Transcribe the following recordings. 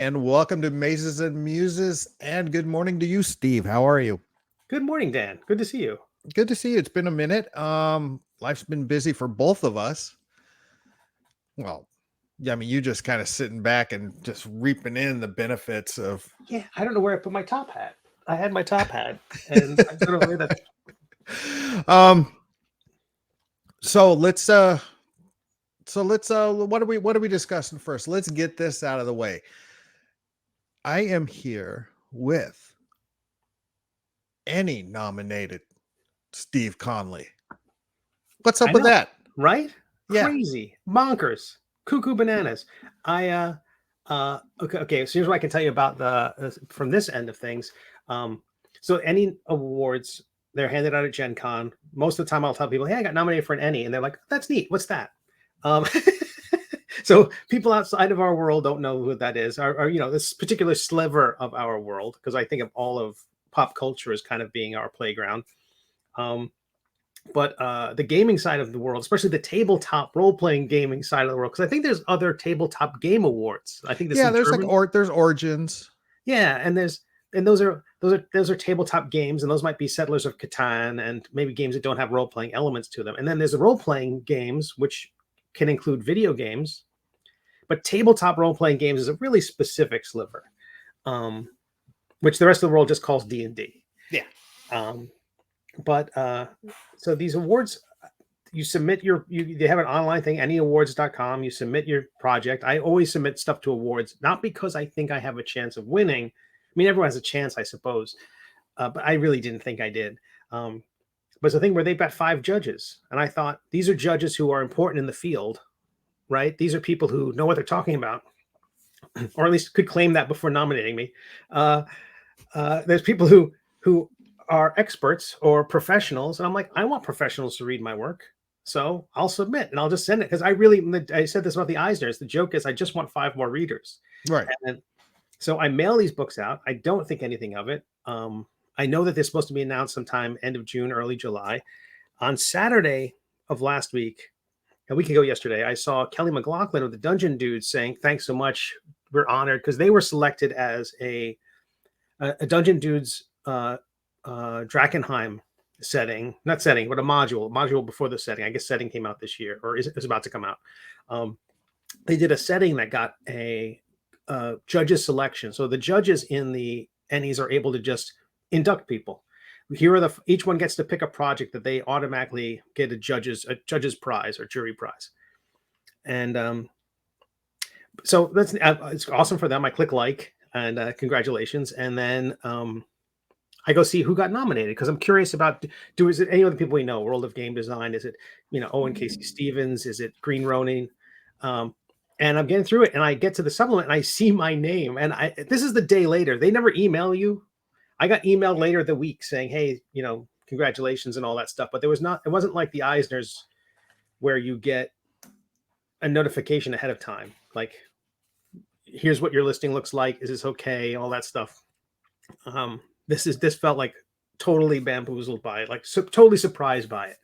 And welcome to Mazes and Muses. And good morning to you, Steve. How are you? Good morning, Dan. Good to see you. Good to see you. It's been a minute. Life's been busy for both of us. Well, yeah, I mean, you just kind of sitting back and just reaping in the benefits of. Yeah, I don't know where I put my top hat. I had my top hat, and I don't know where that. um. So let's what are we discussing first? Let's get this out of the way. I am here with Ennie nominated Steve Conley. What's I up with know, that? right? Yeah. Crazy, bonkers, cuckoo bananas. Okay. So here's what I can tell you about the from this end of things. So any awards they're handed out at Gen Con. Most of the time, I'll tell people, "Hey, I got nominated for an Ennie," and they're like, "That's neat. What's that?" Um, so people outside of our world don't know who that is, or this particular sliver of our world, because I think of all of pop culture as kind of being our playground. Um, but the gaming side of the world, especially the tabletop role-playing gaming side of the world, because I think there's other tabletop game awards. I think this Yeah, in there's Germany. there's Origins. Yeah, and those are tabletop games, and those might be Settlers of Catan and maybe games that don't have role-playing elements to them. And then there's the role-playing games, which can include video games, but tabletop role-playing games is a really specific sliver, which the rest of the world just calls D&D. Yeah. Um, but so these awards, you submit they have an online thing, annyawards.com. You submit your project. I always submit stuff to awards, not because I think I have a chance of winning. I mean, everyone has a chance, I suppose, but I really didn't think I did. But it's a thing where they've got 5 judges, and I thought these are judges who are important in the field, right? These are people who know what they're talking about, or at least could claim that before nominating me. There's people who are experts or professionals, and I'm like, I want professionals to read my work, so I'll submit and I'll just send it, because I said this about the Eisners. The joke is I just want 5 more readers, Right. and so I mail these books out. I don't think anything of it. I know that they're supposed to be announced sometime end of June, early July. On Saturday of last week, a week ago yesterday, I saw Kelly McLaughlin of the Dungeon Dudes saying, "Thanks so much. We're honored," because they were selected as a Dungeon Dudes Drakenheim setting, not setting, but a module before the setting. I guess setting came out this year, or is about to come out. They did a setting that got a judges selection. So the judges in the Ennies are able to just induct people. Here are each one gets to pick a project that they automatically get a judge's prize or jury prize. And so that's it's awesome for them. I click like and congratulations, and then I go see who got nominated, because I'm curious about, is it any other people we know? World of Game Design? Is it Owen Casey Stevens? Is it Green Ronin? And I'm getting through it, and I get to the supplement, and I see my name, and this is the day later. They never email you. I got emailed later the week saying, "Hey, congratulations," and all that stuff. But it wasn't like the Eisners, where you get a notification ahead of time, like, here's what your listing looks like. Is this okay? All that stuff. This felt like totally bamboozled by it, like totally surprised by it.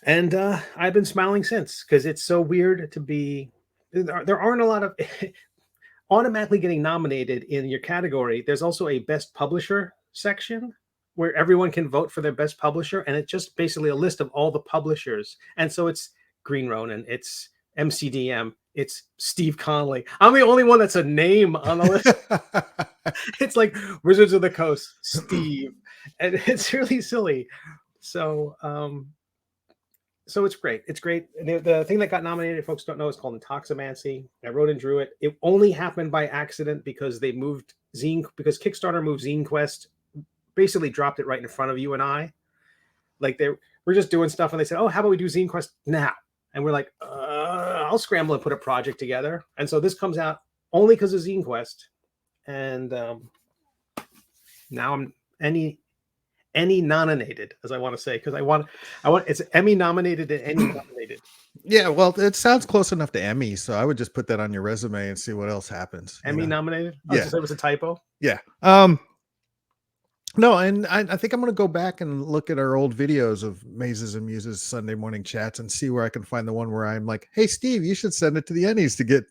And I've been smiling since, because it's so weird to be. There aren't a lot of automatically getting nominated in your category. There's also a best publisher section where everyone can vote for their best publisher, and it's just basically a list of all the publishers. And so it's Green Ronin, it's MCDM, it's Steve Conley. I'm the only one that's a name on the list. It's like Wizards of the Coast, Steve, and it's really silly. So so it's great. It's great. The thing that got nominated, folks don't know, is called INTOXIMANCY. I wrote and drew it. It only happened by accident, because they moved because Kickstarter moved Zine Quest, basically dropped it right in front of you and I. Like, we're just doing stuff, and they said, "Oh, how about we do Zine Quest now?" And we're like, I'll scramble and put a project together. And so this comes out only because of Zine Quest. And now I'm Ennie nominated, as I want to say, because I want it's Emmy nominated and Ennie nominated. Yeah, well, it sounds close enough to Emmy, so I would just put that on your resume and see what else happens. Emmy nominated? Oh, Yeah. so it was a typo? Yeah. No, and I think I'm going to go back and look at our old videos of Mazes and Muses Sunday morning chats and see where I can find the one where I'm like, "Hey, Steve, you should send it to the Ennies to get."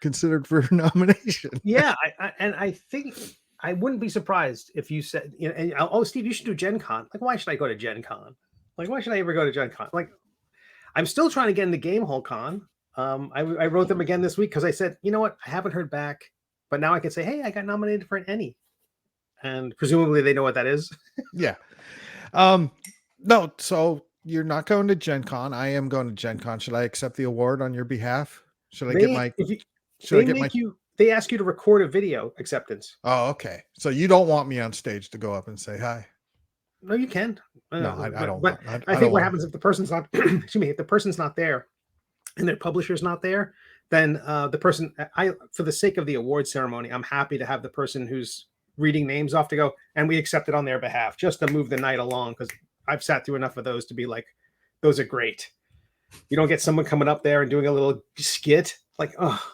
considered for nomination. Yeah, and I think I wouldn't be surprised if you said, and, oh, Steve, you should do Gen Con. Like, why should I go to Gen Con? Like, why should I ever go to Gen Con? Like, I'm still trying to get into Gamehole Con. I wrote them again this week because I said, you know what, I haven't heard back, but now I can say, hey, I got nominated for an Ennie, and presumably they know what that is. Yeah. No, so you're not going to Gen Con. I am going to Gen Con. Should I accept the award on your behalf? Should I get my? Should I get my? They ask you to record a video acceptance. Oh, okay. So you don't want me on stage to go up and say hi? No, you can. No, I don't. But I think what happens if the person's not, excuse me, if the person's not there, and their publisher's not there, then the person, for the sake of the award ceremony, I'm happy to have the person who's reading names off to go, and we accept it on their behalf, just to move the night along, because I've sat through enough of those to be like, those are great. You don't get someone coming up there and doing a little skit like, oh,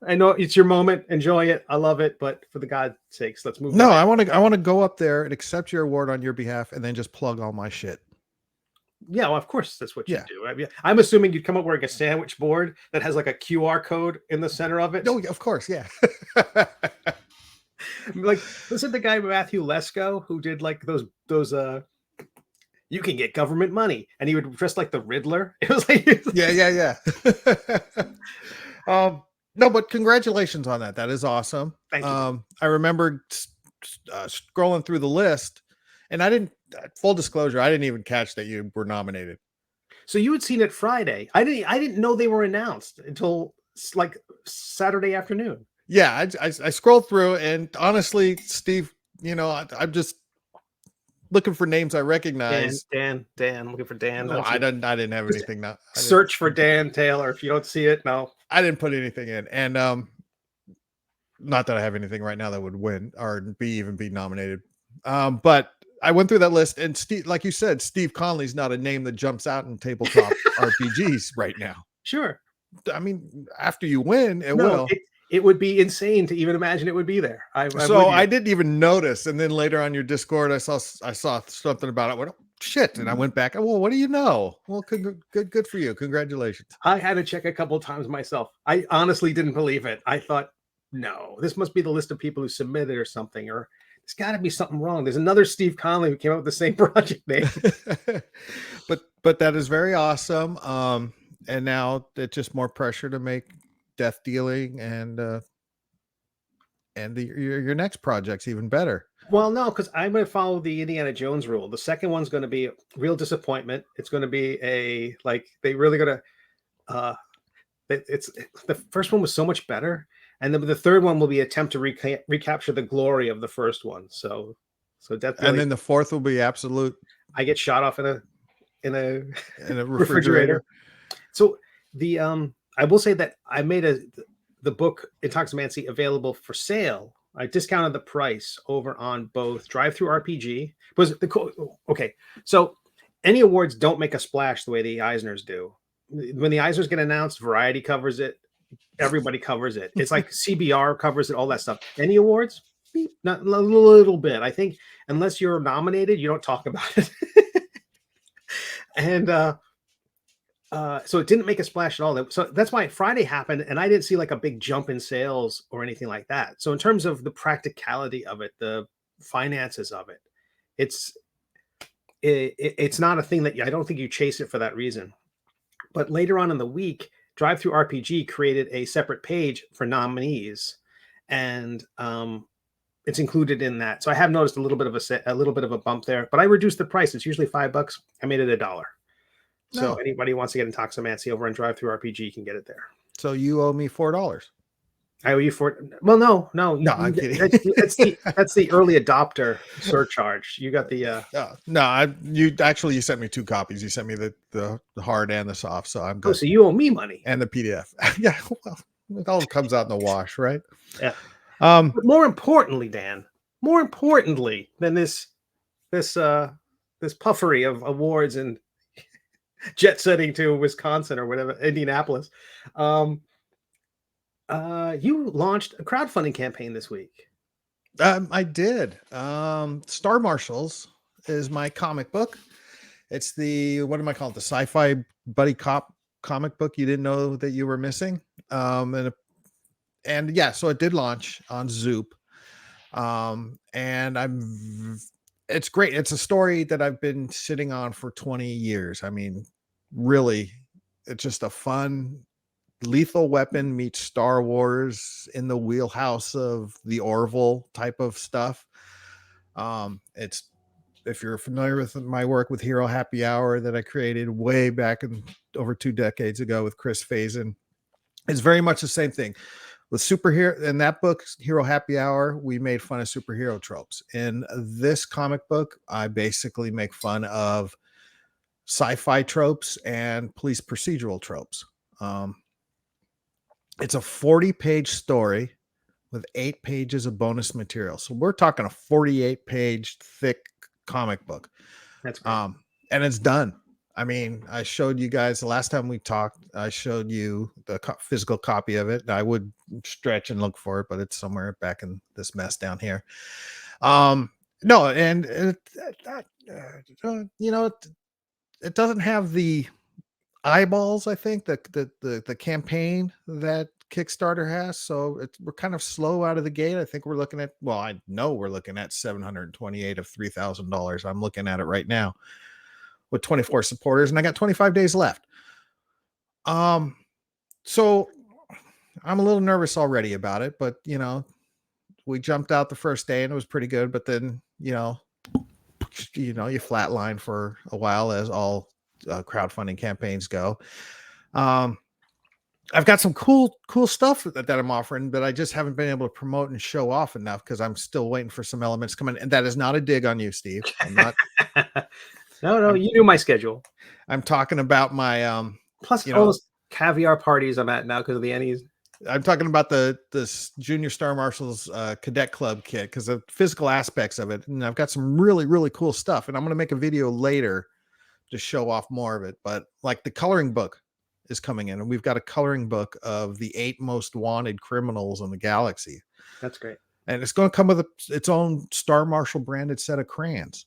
I know it's your moment, enjoy it, I love it, but for the God's sakes, let's move. No, I want to go up there and accept your award on your behalf, and then just plug all my shit. Yeah, well, of course that's what you do. I mean, I'm assuming you'd come up wearing a sandwich board that has like a QR code in the center of it. No, of course, yeah. Like, listen, the guy Matthew Lesko who did like those you can get government money, and he would dress like the Riddler. It was like yeah. No, but congratulations on that. That is awesome. Thank you. I remember scrolling through the list, and I didn't. Full disclosure, I didn't even catch that you were nominated. So you had seen it Friday. I didn't know they were announced until like Saturday afternoon. Yeah, I scrolled through, and honestly, Steve, I'm just looking for names I recognize. Dan, looking for Dan. No, I didn't have anything. Now search for Dan Taylor. If you don't see it, no, I didn't put anything in, and not that I have anything right now that would win or even be nominated. But I went through that list, and Steve, like you said, Steve Conley's not a name that jumps out in tabletop RPGs right now. Sure. I mean, after you win, it will. It would be insane to even imagine it would be there. I didn't even notice, and then later on your Discord, I saw something about it. I went, oh, shit, and I went back. Well, what do you know? Well, good for you. Congratulations. I had to check a couple of times myself. I honestly didn't believe it. I thought, no, this must be the list of people who submitted or something, or there's got to be something wrong. There's another Steve Conley who came up with the same project name. but that is very awesome. And now it's just more pressure to make death dealing and your next project's even better. Well, no, because I'm going to follow the Indiana Jones rule. The second one's going to be a real disappointment. It's going to be they really going to. It's the first one was so much better, and the third one will be an attempt to recapture the glory of the first one. So death. And then the fourth will be absolute. I get shot off in a refrigerator. So I will say that I made the book INTOXIMANCY available for sale. I discounted the price over on both Drive-Thru RPG. Okay, so any awards don't make a splash the way the Eisners do. When the Eisners get announced, Variety covers it. Everybody covers it. It's like CBR covers it, all that stuff. Any awards? Not a little bit. I think unless you're nominated, you don't talk about it. And so it didn't make a splash at all. So that's why Friday happened, and I didn't see like a big jump in sales or anything like that. So in terms of the practicality of it, the finances of it, it's not a thing that I don't think you chase it for that reason. But later on in the week, Drive-Thru RPG created a separate page for nominees, and it's included in that. So I have noticed a little bit of a bump there, but I reduced the price. It's usually $5. I made it $1. So anybody who wants to get INTOXIMANCY over in Drive-Thru RPG can get it there. So you owe me $4. I owe you well, no, I'm kidding. That's the early adopter surcharge. You got the you sent me 2 copies. You sent me the hard and the soft, so I'm good. Oh, so you owe me money and the PDF. Yeah, well, it all comes out in the wash, right? Yeah. But more importantly, Dan, than this puffery of awards and jet setting to Wisconsin or whatever, Indianapolis. You launched a crowdfunding campaign this week. I did. Star Marshals is my comic book. It's what am I calling it? The sci-fi buddy cop comic book you didn't know that you were missing. And and yeah, so it did launch on Zoop. And it's great. It's a story that I've been sitting on for 20 years. I mean, really, it's just a fun Lethal Weapon meets Star Wars in the wheelhouse of the Orville type of stuff. It's, if you're familiar with my work with Hero Happy Hour that I created way back in over 2 decades ago with Chris Faison, it's very much the same thing. With superhero, in that book, Hero Happy Hour, we made fun of superhero tropes. In this comic book, I basically make fun of sci-fi tropes and police procedural tropes. It's a 40-page story with 8 pages of bonus material. So we're talking a 48-page thick comic book. That's great. And it's done. I mean, I showed you guys the last time we talked, I showed you the physical copy of it. I would stretch and look for it, but it's somewhere back in this mess down here. No, and you know, it doesn't have the eyeballs, I think, the campaign that Kickstarter has. So we're kind of slow out of the gate. I think we're looking at, well, I know we're looking at 728 of $3,000. I'm looking at it right now with 24 supporters, and I got 25 days left. So I'm a little nervous already about it, but you know, we jumped out the first day and it was pretty good, but then you you flatline for a while, as all crowdfunding campaigns go. I've got some cool stuff that I'm offering, but I just haven't been able to promote and show off enough because I'm still waiting for some elements coming. And that is not a dig on you, Steve. I'm not. No, you knew my schedule. I'm talking about my plus all those caviar parties I'm at now because of the Ennies. I'm talking about this Junior Star Marshals Cadet Club kit because of physical aspects of it, and I've got some really cool stuff, and I'm going to make a video later to show off more of it. But like the coloring book is coming in, and we've got a coloring book of the 8 most wanted criminals in the galaxy. That's great, and it's going to come with its own Star Marshal branded set of crayons.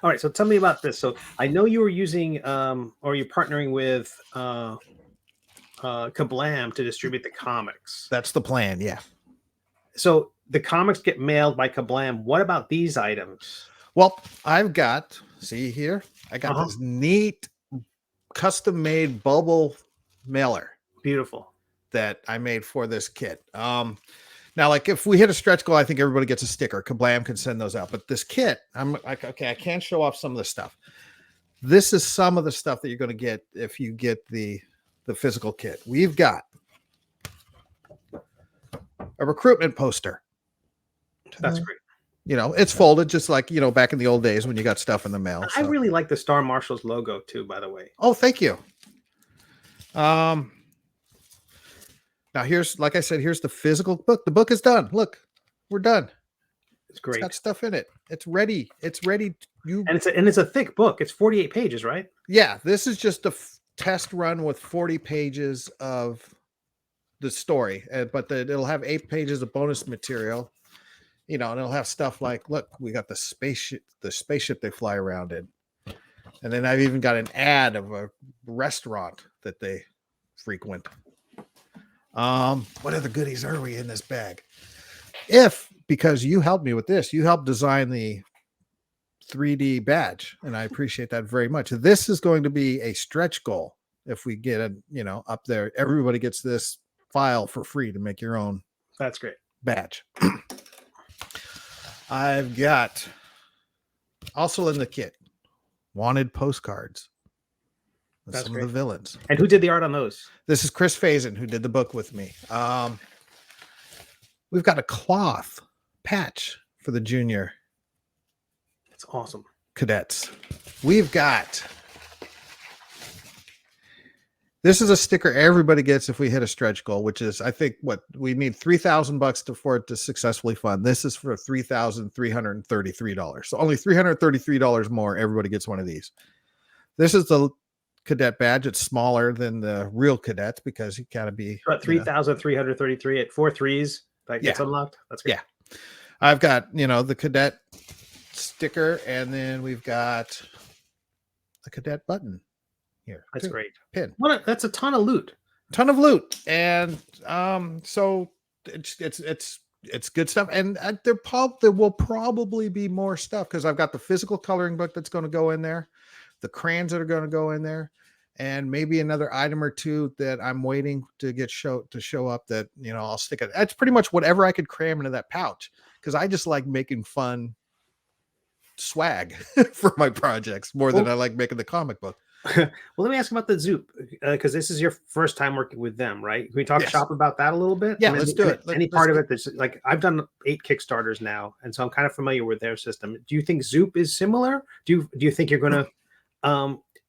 All right, so tell me about this. So I know you were using, or you're partnering with Kablam to distribute the comics. That's the plan, yeah. So the comics get mailed by Kablam. What about these items? Well, I've got, see here, I got this neat custom-made bubble mailer. Beautiful. That I made for this kit. Now, like if we hit a stretch goal, I think everybody gets a sticker. Kablam can send those out. But this kit, I'm like, okay, I can't show off some of the stuff. This is some of the stuff that you're going to get if you get the physical kit. We've got a recruitment poster. That's great. You know, it's folded just like, you know, back in the old days when you got stuff in the mail. I really like the Star Marshals logo too, by the way. Oh, thank you. Now here's, like I said, here's the physical book. The book is done. Look, we're done. It's great. It's got stuff in it. It's ready. It's ready. And it's a thick book. It's 48 pages, right? Yeah, this is just a test run with 40 pages of the story, but it'll have 8 pages of bonus material. You know, and it'll have stuff like, look, we got the spaceship they fly around in, and then I've even got an ad of a restaurant that they frequent. What other goodies are we in this bag? Because you helped me with this, you helped design the 3D badge, and I appreciate that very much. This is going to be a stretch goal. If we get it, you know, up there, everybody gets this file for free to make your own. That's great. Badge. I've got also in the kit wanted postcards. That's some great. Of the villains. And who did the art on those? This is Chris Faison, who did the book with me. We've got a cloth patch for the junior. That's awesome. Cadets. We've got, this is a sticker everybody gets if we hit a stretch goal, which is, I think, what we need $3,000 for it to successfully fund. This is for $3,333. So only $333 more. Everybody gets one of these. This is the cadet badge. It's smaller than the real cadets because you gotta be about 3,333 at 4 threes. That gets unlocked. That's great. Yeah. I've got, you know, the cadet sticker, and then we've got a cadet button here. That's great. Pin. That's a ton of loot. ton of loot, and so it's good stuff, and there will probably be more stuff because I've got the physical coloring book that's going to go in there, the crayons that are going to go in there, and maybe another item or two that I'm waiting to show up that I'll stick it. That's pretty much whatever I could cram into that pouch because I just like making fun swag for my projects more than I like making the comic book. Well, let me ask about the Zoop because this is your first time working with them, right? Can we talk Yes. shop about that a little bit? Yeah, let's do it. Any part of it that's like I've done 8 Kickstarters now, and so I'm kind of familiar with their system. Do you think Zoop is similar? Do you think you're gonna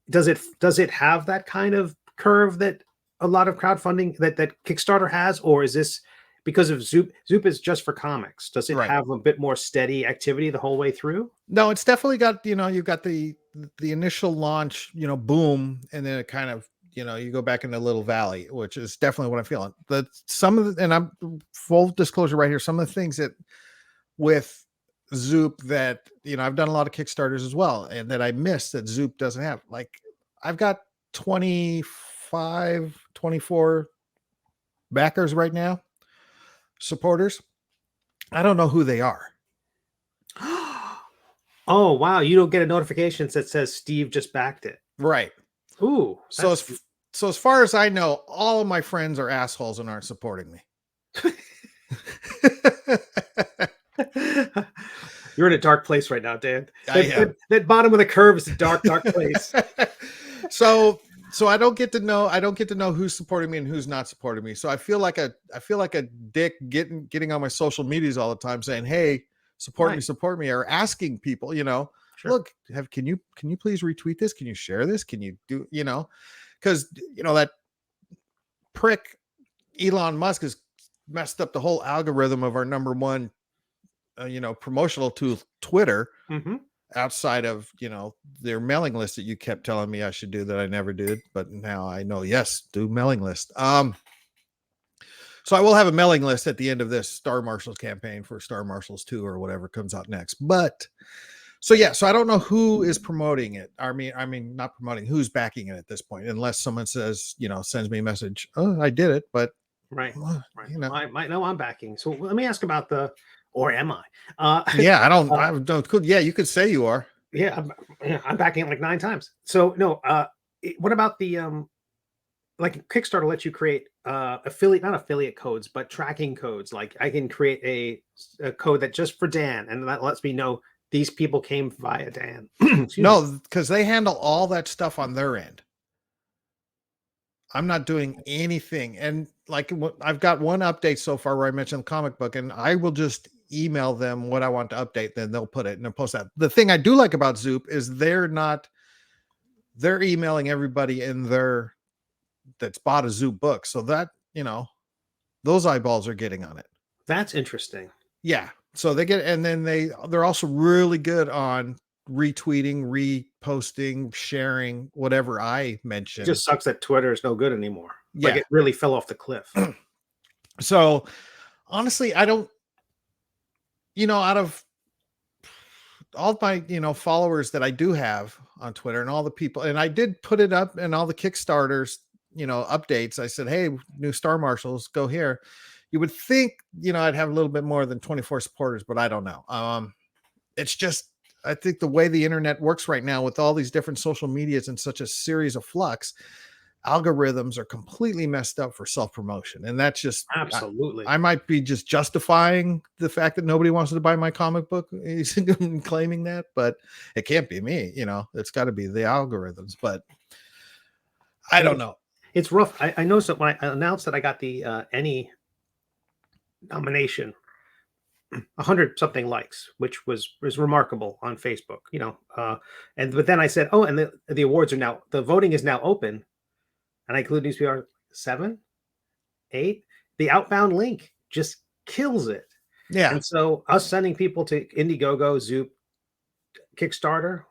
does it have that kind of curve that a lot of crowdfunding that Kickstarter has, or is this because of Zoop is just for comics? Does it have a bit more steady activity the whole way through? No, it's definitely got, you've got the initial launch, boom, and then it kind of, you go back into a little valley, which is definitely what I'm feeling. And I'm full disclosure right here, some of the things that with Zoop that, I've done a lot of Kickstarters as well, and that I missed that Zoop doesn't have. Like I've got 25, 24 backers right now, supporters. I don't know who they are. Oh, wow. You don't get a notification that says Steve just backed it. Right. Ooh. So as far as I know, all of my friends are assholes and aren't supporting me. You're in a dark place right now, Dan. That bottom of the curve is a dark, dark place. So I don't get to know who's supporting me and who's not supporting me. So I feel like a dick getting on my social medias all the time saying, "Hey, support me," or asking people, look, can you please retweet this? Can you share this? Can you do, because that prick Elon Musk has messed up the whole algorithm of our number one, promotional tool, Twitter. Mm-hmm. Outside of their mailing list that you kept telling me I should do that I never did, but now I know, yes, do mailing list. So I will have a mailing list at the end of this Star Marshals campaign for Star Marshals 2 or whatever comes out next. But so I don't know who is promoting it. I mean not promoting, who's backing it at this point, unless someone says, sends me a message, "Oh, I did it," but right. I might know I'm backing. So let me ask about or am I? Yeah, I don't. Yeah, you could say you are. Yeah, I'm backing it like 9 times. So no. What about the like Kickstarter lets you create not affiliate codes, but tracking codes. Like I can create a code that just for Dan, and that lets me know these people came via Dan. No, because they handle all that stuff on their end. I'm not doing anything, and like I've got one update so far where I mentioned the comic book, and I will just email them what I want to update, then they'll put it and they'll post that. The thing I do like about Zoop is they're emailing everybody that's bought a Zoop book, so that those eyeballs are getting on it. That's interesting. Yeah, so they get, and then they're also really good on retweeting, reposting, sharing whatever I mentioned. It just sucks that Twitter is no good anymore. Yeah. Like it really fell off the cliff. So honestly, I don't, out of all my, followers that I do have on Twitter and all the people, and I did put it up in all the Kickstarters, updates. I said, "Hey, new Star Marshals, go here." You would think, I'd have a little bit more than 24 supporters, but I don't know. It's just, I think the way the internet works right now with all these different social medias and such a series of flux, algorithms are completely messed up for self-promotion. And that's just absolutely, I might be just justifying the fact that nobody wants to buy my comic book, claiming that, but it can't be me. It's got to be the algorithms, but I don't know. It's rough. I noticed that when I announced that I got the Ennie nomination, 100 something likes, which was remarkable on Facebook, but then I said, "Oh, and the awards are now, the voting is now open," and I include newspaper 7, 8. The outbound link just kills it. Yeah. And so us sending people to Indiegogo, Zoop, Kickstarter,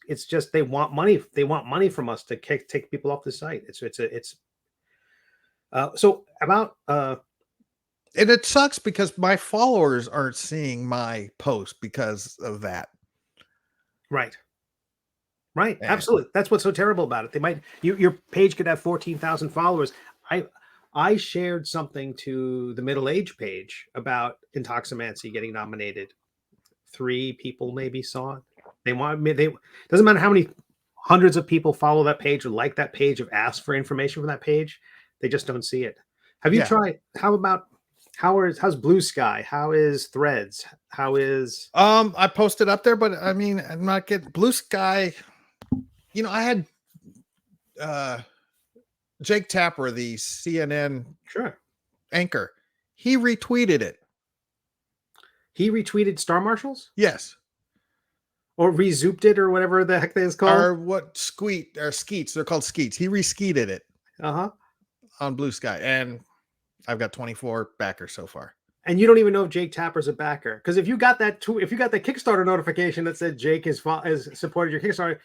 it's just they want money. They want money from us to take people off the site. So about and it sucks because my followers aren't seeing my post because of that. Right. Absolutely. That's what's so terrible about it. They might, your page could have 14,000 followers. I shared something to the middle age page about INTOXIMANCY getting nominated. 3 people maybe saw it. They want me. They doesn't matter how many hundreds of people follow that page or like that page or ask for information from that page. They just don't see it. Have you Yeah. tried? How about how's Blue Sky? How is Threads? How is I posted up there, but I mean, I'm not getting Blue Sky. You know, I had Jake Tapper, the CNN sure? anchor. He retweeted it. He retweeted Star Marshals Yes. or rezooped it or whatever the heck that is called. Or what skeets. They're called skeets. He reskeeted it on Blue Sky, and I've got 24 backers so far. And you don't even know if Jake Tapper's a backer, because if you got that if you got the Kickstarter notification that said Jake has supported your Kickstarter,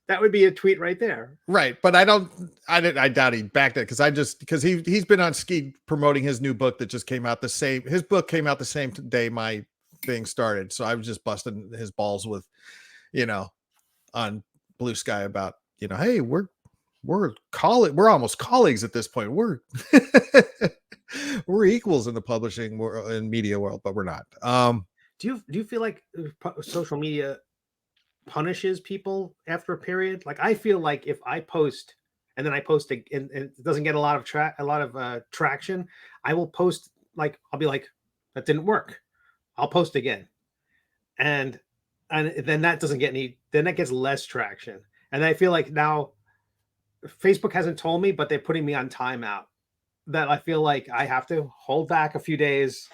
that would be a tweet right there. Right, but I doubt he backed it because he's been on Skeet promoting his new book that just came out his book came out the same day my thing started, so I was just busting his balls with, on Blue Sky about, hey, we're almost colleagues at this point. We're we're equals in the publishing world and media world, but we're not. Do you feel like social media punishes people after a period? Like, I feel like if I post and then I post and it doesn't get a lot of traction, I will post, like, I'll be like, that didn't work. I'll post again. And then that doesn't get then that gets less traction. And I feel like now Facebook hasn't told me, but they're putting me on timeout, that I feel like I have to hold back a few days,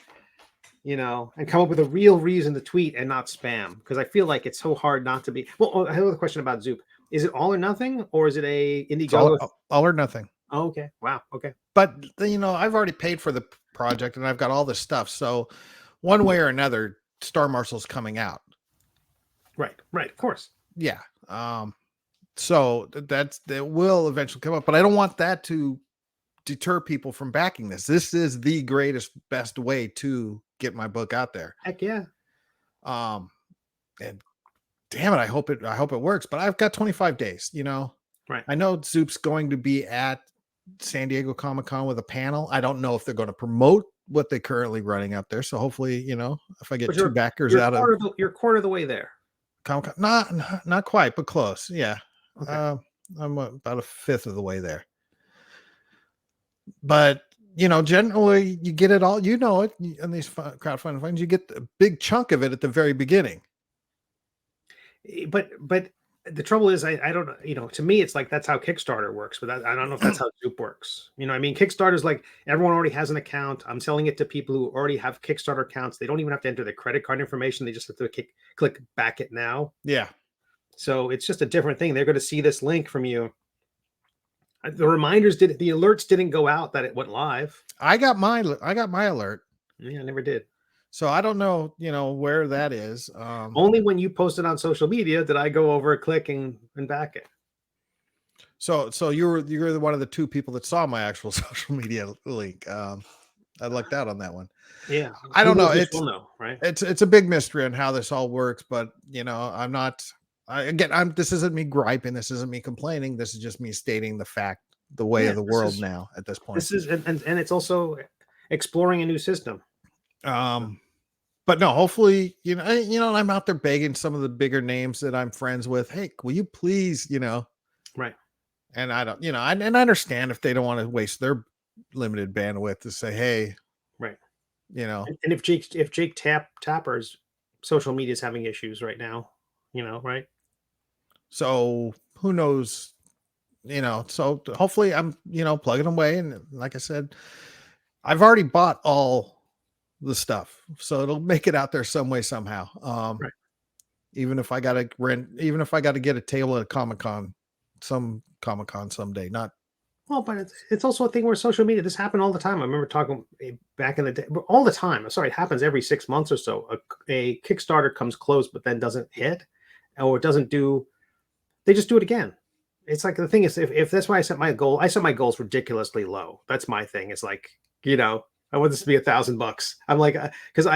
and come up with a real reason to tweet and not spam, because I feel like it's so hard not to be. Well, I have a question about Zoop. Is it all or nothing, or is it a Indiegogo? All or nothing. Oh, okay. Wow. Okay. But I've already paid for the project and I've got all this stuff. So one way or another, Star Marshals coming out. Right. Of course. Yeah. So that will eventually come up, but I don't want that to deter people from backing this. This is the best way to get my book out there. Heck yeah. And damn it, I hope it works, but I've got 25 days, Right. I know Zoop's going to be at San Diego Comic-Con with a panel. I don't know if they're going to promote what they're currently running up there. So hopefully, if I get 2 backers you're quarter of the way there. Comic-Con, not quite, but close. Yeah. Okay. I'm about a fifth of the way there. But generally you get it all. In these crowdfunding funds, you get a big chunk of it at the very beginning. But the trouble is, I don't know. To me, it's like that's how Kickstarter works, but I don't know if that's how Zoop works. I mean, Kickstarter's like everyone already has an account. I'm selling it to people who already have Kickstarter accounts. They don't even have to enter their credit card information. They just have to click back it now. Yeah. So it's just a different thing. They're going to see this link from you. The reminders the alerts didn't go out that it went live. I got my alert. Yeah, I never did. So I don't know, where that is. Only when you posted on social media did I go over, click and back it. So you're one of the 2 people that saw my actual social media link. I lucked out on that one. Yeah, I don't know. Right? It's a big mystery on how this all works, but I'm not. This isn't me griping. This isn't me complaining. This is just me stating the fact, the way of the world now at this point. This is, and it's also exploring a new system. But no, hopefully, I'm out there begging some of the bigger names that I'm friends with. Hey, will you please, right. And I don't, I understand if they don't want to waste their limited bandwidth to say, hey, right. And if Jake Tapper's social media is having issues right now, right. So who knows, so hopefully I'm, plugging away. And like I said, I've already bought all the stuff, so it'll make it out there some way, somehow. Right. Even if I got to get a table at a Comic-Con someday, not. Well, but it's also a thing where social media, this happened all the time. I remember talking back in the day, all the time. Sorry, it happens every 6 months or so. A Kickstarter comes close, but then doesn't hit, or it doesn't do. They just do it again. It's like, the thing is, if that's why I set my goals ridiculously low. That's my thing. It's like, I want this to be $1,000. I'm like, because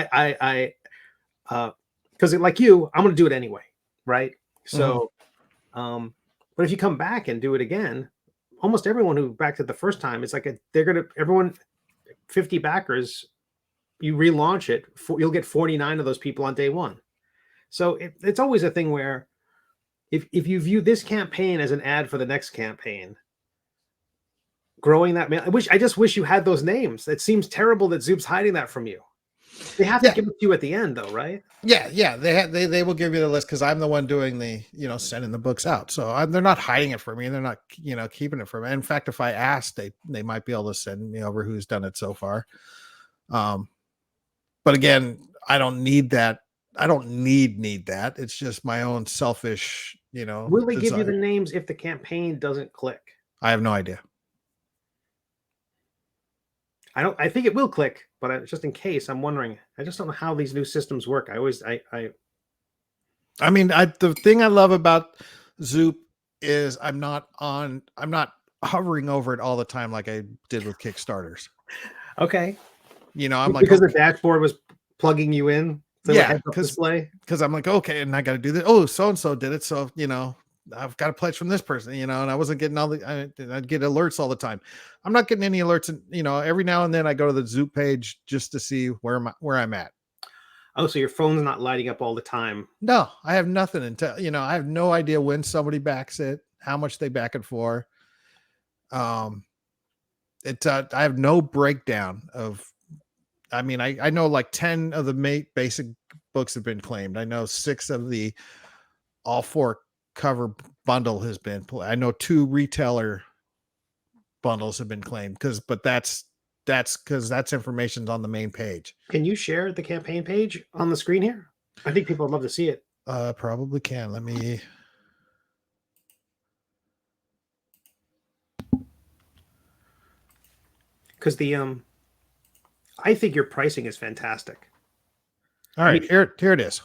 because like you, I'm going to do it anyway. Right. So, but if you come back and do it again, almost everyone who backed it the first time, it's like everyone 50 backers, you relaunch it, you'll get 49 of those people on day one. So it's always a thing where if you view this campaign as an ad for the next campaign, growing that mail, I just wish you had those names. It seems terrible that Zoop's hiding that from you. They have to give it to you at the end, though, right? Yeah. They will give you the list because I'm the one doing the sending the books out. So they're not hiding it from me. They're not keeping it from me. In fact, if I asked, they might be able to send me over who's done it so far. But again, I don't need that. I don't need that. It's just my own selfish, Will they give you the names if the campaign doesn't click? I have no idea. I think it will click, but just in case, I'm wondering. I just don't know how these new systems work. The thing I love about Zoop is I'm not hovering over it all the time like I did with Kickstarters. Okay. I'm like, because the dashboard was plugging you in. Because I'm like, okay, and I got to do this. Oh, so-and-so did it. So, I've got a pledge from this person, and I wasn't getting I'd get alerts all the time. I'm not getting any alerts. And, every now and then I go to the Zoop page just to see where I'm at. Oh, so your phone's not lighting up all the time. No, I have nothing until, I have no idea when somebody backs it, how much they back it for. I have no breakdown of, I know like 10 of the basic books have been claimed. I know 6 of the all 4 cover bundle has been. I know 2 retailer bundles have been claimed but that's because that's information's on the main page. Can you share the campaign page on the screen here? I think people would love to see it. Probably can. Let me. Because I think your pricing is fantastic. All right, here it is.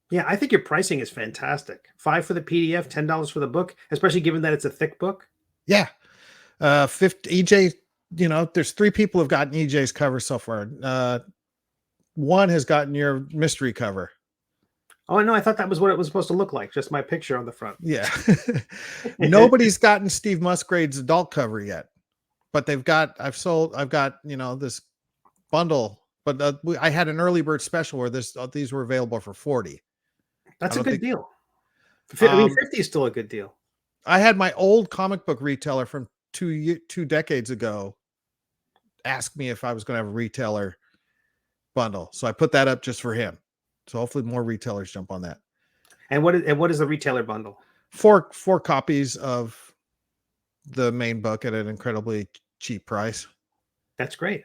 Yeah, I think your pricing is fantastic. $5 for the PDF, $10 for the book, especially given that it's a thick book. Yeah. 50 EJ, there's 3 people who've gotten EJ's cover so far. One has gotten your mystery cover. Oh, no, I thought that was what it was supposed to look like. Just my picture on the front. Yeah. Nobody's gotten Steve Musgrave's adult cover yet, but I've got, this bundle, but I had an early bird special where these were available for 40. That's a good deal. 50 is still a good deal. I had my old comic book retailer from 2 decades ago ask me if I was going to have a retailer bundle. So I put that up just for him. So hopefully more retailers jump on that. And what is the retailer bundle? 4 copies of the main book at an incredibly cheap price. That's great.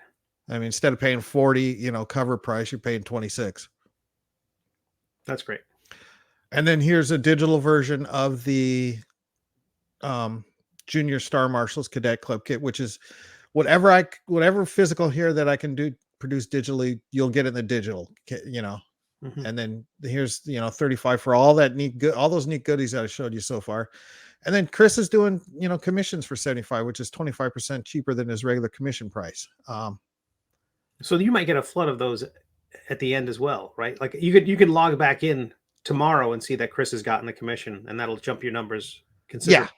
Instead of paying 40, cover price, you're paying 26. That's great. And then here's a digital version of the Junior Star Marshals Cadet Club kit, which is whatever physical here that I can produce digitally, you'll get in the digital kit, Mm-hmm. And then here's 35 for all those neat goodies that I showed you so far. And then Chris is doing commissions for 75, which is 25% cheaper than his regular commission price. So you might get a flood of those at the end as well, right? Like you could log back in tomorrow and see that Chris has gotten the commission, and that'll jump your numbers considerably. Yeah,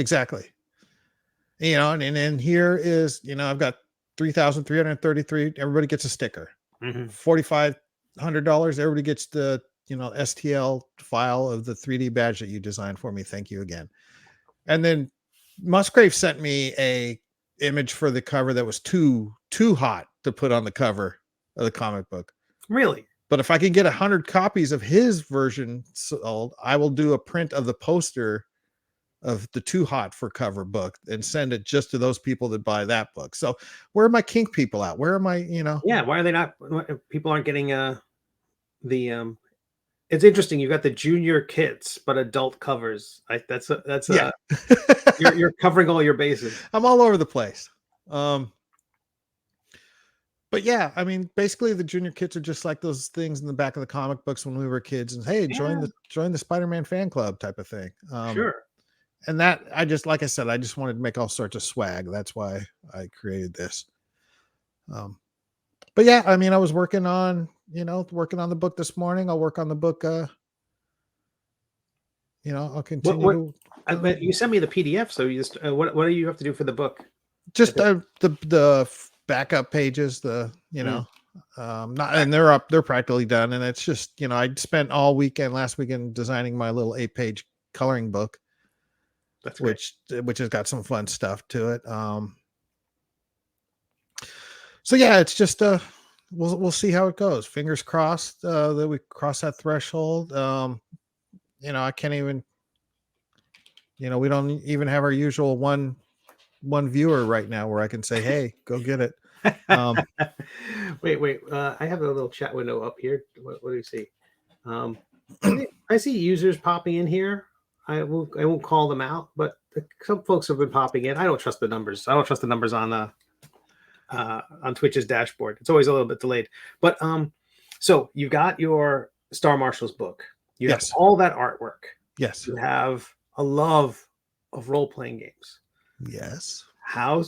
exactly. And then here is, I've got 3,333. Everybody gets a sticker. Mm-hmm. $4,500. Everybody gets the, STL file of the 3D badge that you designed for me. Thank you again. And then Musgrave sent me a image for the cover that was too hot to put on the cover of the comic book. Really? But if I can get 100 copies of his version sold, I will do a print of the poster of the Too Hot for cover book and send it just to those people that buy that book. So where are my kink people at? Where am I, Yeah, why are they not? People aren't getting it's interesting. You got the junior kits, but adult covers. Yeah. You're covering all your bases. I'm all over the place. But yeah, basically the junior kits are just like those things in the back of the comic books when we were kids, and hey, join the Spider-Man fan club type of thing. Sure. And that like I said, I just wanted to make all sorts of swag. That's why I created this. But yeah, I was working on the book this morning. I'll work on the book, I'll continue What you sent me the PDF, so you just what do you have to do for the book? just the backup pages, not, and they're practically done, and it's just, I spent all last weekend designing my little 8-page coloring book. That's great. which has got some fun stuff to it. So yeah, it's just we'll see how it goes. Fingers crossed that we cross that threshold. I can't even, we don't even have our usual one viewer right now where I can say, hey, go get it. Wait. I have a little chat window up here. What do you see? I see users popping in here. I won't call them out, but some folks have been popping in. I don't trust the numbers. I don't trust the numbers on Twitch's dashboard. It's always a little bit delayed. But so you got your Star Marshals book. You have all that artwork. Yes. You have a love of role-playing games. Yes. How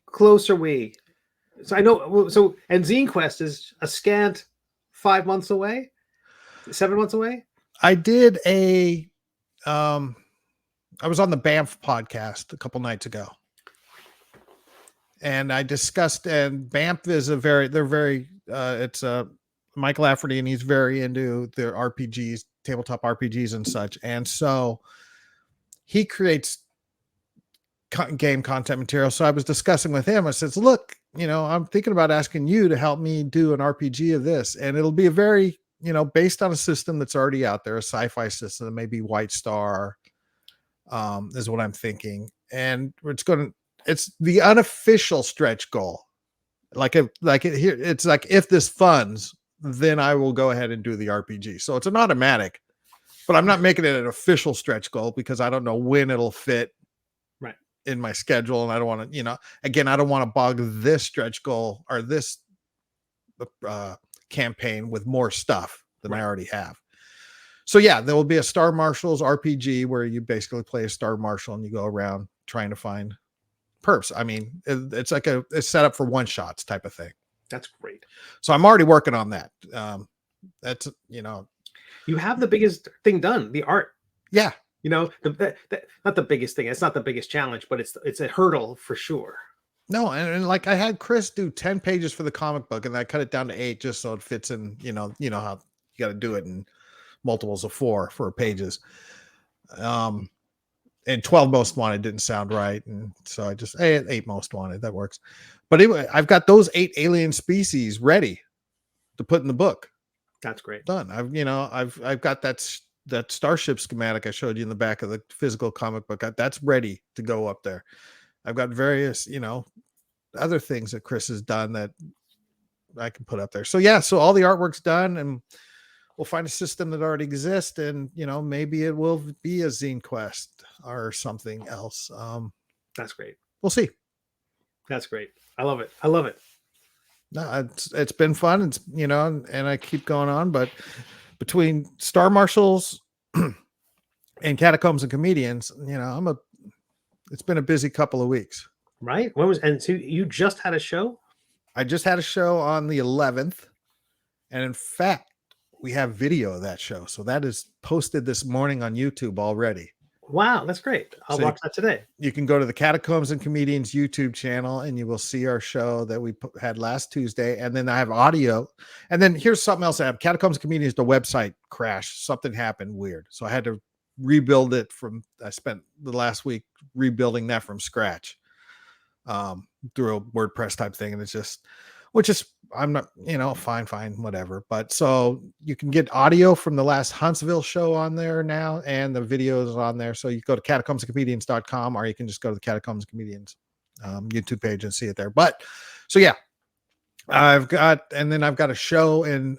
close are we? So I know. So and Zine Quest is a scant 5 months away, 7 months away. I did I was on the Banff podcast a couple nights ago, and I discussed, and Banff is it's Mike Lafferty, and he's very into their RPGs, tabletop RPGs and such. And so he creates game content material. So I was discussing with him, I says, look, I'm thinking about asking you to help me do an RPG of this. And it'll be a very, based on a system that's already out there, a sci-fi system, maybe White Star, is what I'm thinking. And it's the unofficial stretch goal. It's like, if this funds, then I will go ahead and do the RPG. So it's an automatic, but I'm not making it an official stretch goal because I don't know when it'll fit in my schedule. And I don't want to, again, I don't want to bog this stretch goal or this campaign with more stuff than I already have. So yeah, there will be a Star Marshals RPG where you basically play a Star Marshal and you go around trying to find perps. I mean, it's like it's set up for one shots type of thing. That's great. So I'm already working on that. That's, you have the biggest thing done, the art. Yeah. Not the biggest thing. It's not the biggest challenge, but it's a hurdle for sure. No, and like I had Chris do 10 pages for the comic book, and I cut it down to 8 just so it fits in. You know how you got to do it in multiples of 4 for pages. And 12 most wanted didn't sound right, and so I just 8 most wanted, that works. But anyway, I've got those 8 alien species ready to put in the book. That's great. Done. I've got that starship schematic I showed you in the back of the physical comic book. That's ready to go up there. I've got various, other things that Chris has done that I can put up there. So yeah, so all the artwork's done, and we'll find a system that already exists, and maybe it will be a Zine Quest or something else. That's great. We'll see. That's great. I love it. No, it's been fun. It's and I keep going on, but between Star Marshals and Catacombs and Comedians, it's been a busy couple of weeks. Right? So you just had a show? I just had a show on the 11th, and in fact, we have video of that show. So that is posted this morning on YouTube already. Wow, that's great. I'll watch that today. You can go to the Catacombs and Comedians YouTube channel, and you will see our show that we had last Tuesday. And then I have audio. And then here's something else I have. Catacombs and Comedians, the website crashed. Something happened weird. So I had to rebuild it I spent the last week rebuilding that from scratch through a WordPress type thing. And I'm not, fine, whatever. But so you can get audio from the last Huntsville show on there now, and the videos on there. So you go to catacombsandcomedians.com, or you can just go to the Catacombs and Comedians YouTube page and see it there. But so yeah, I've got a show in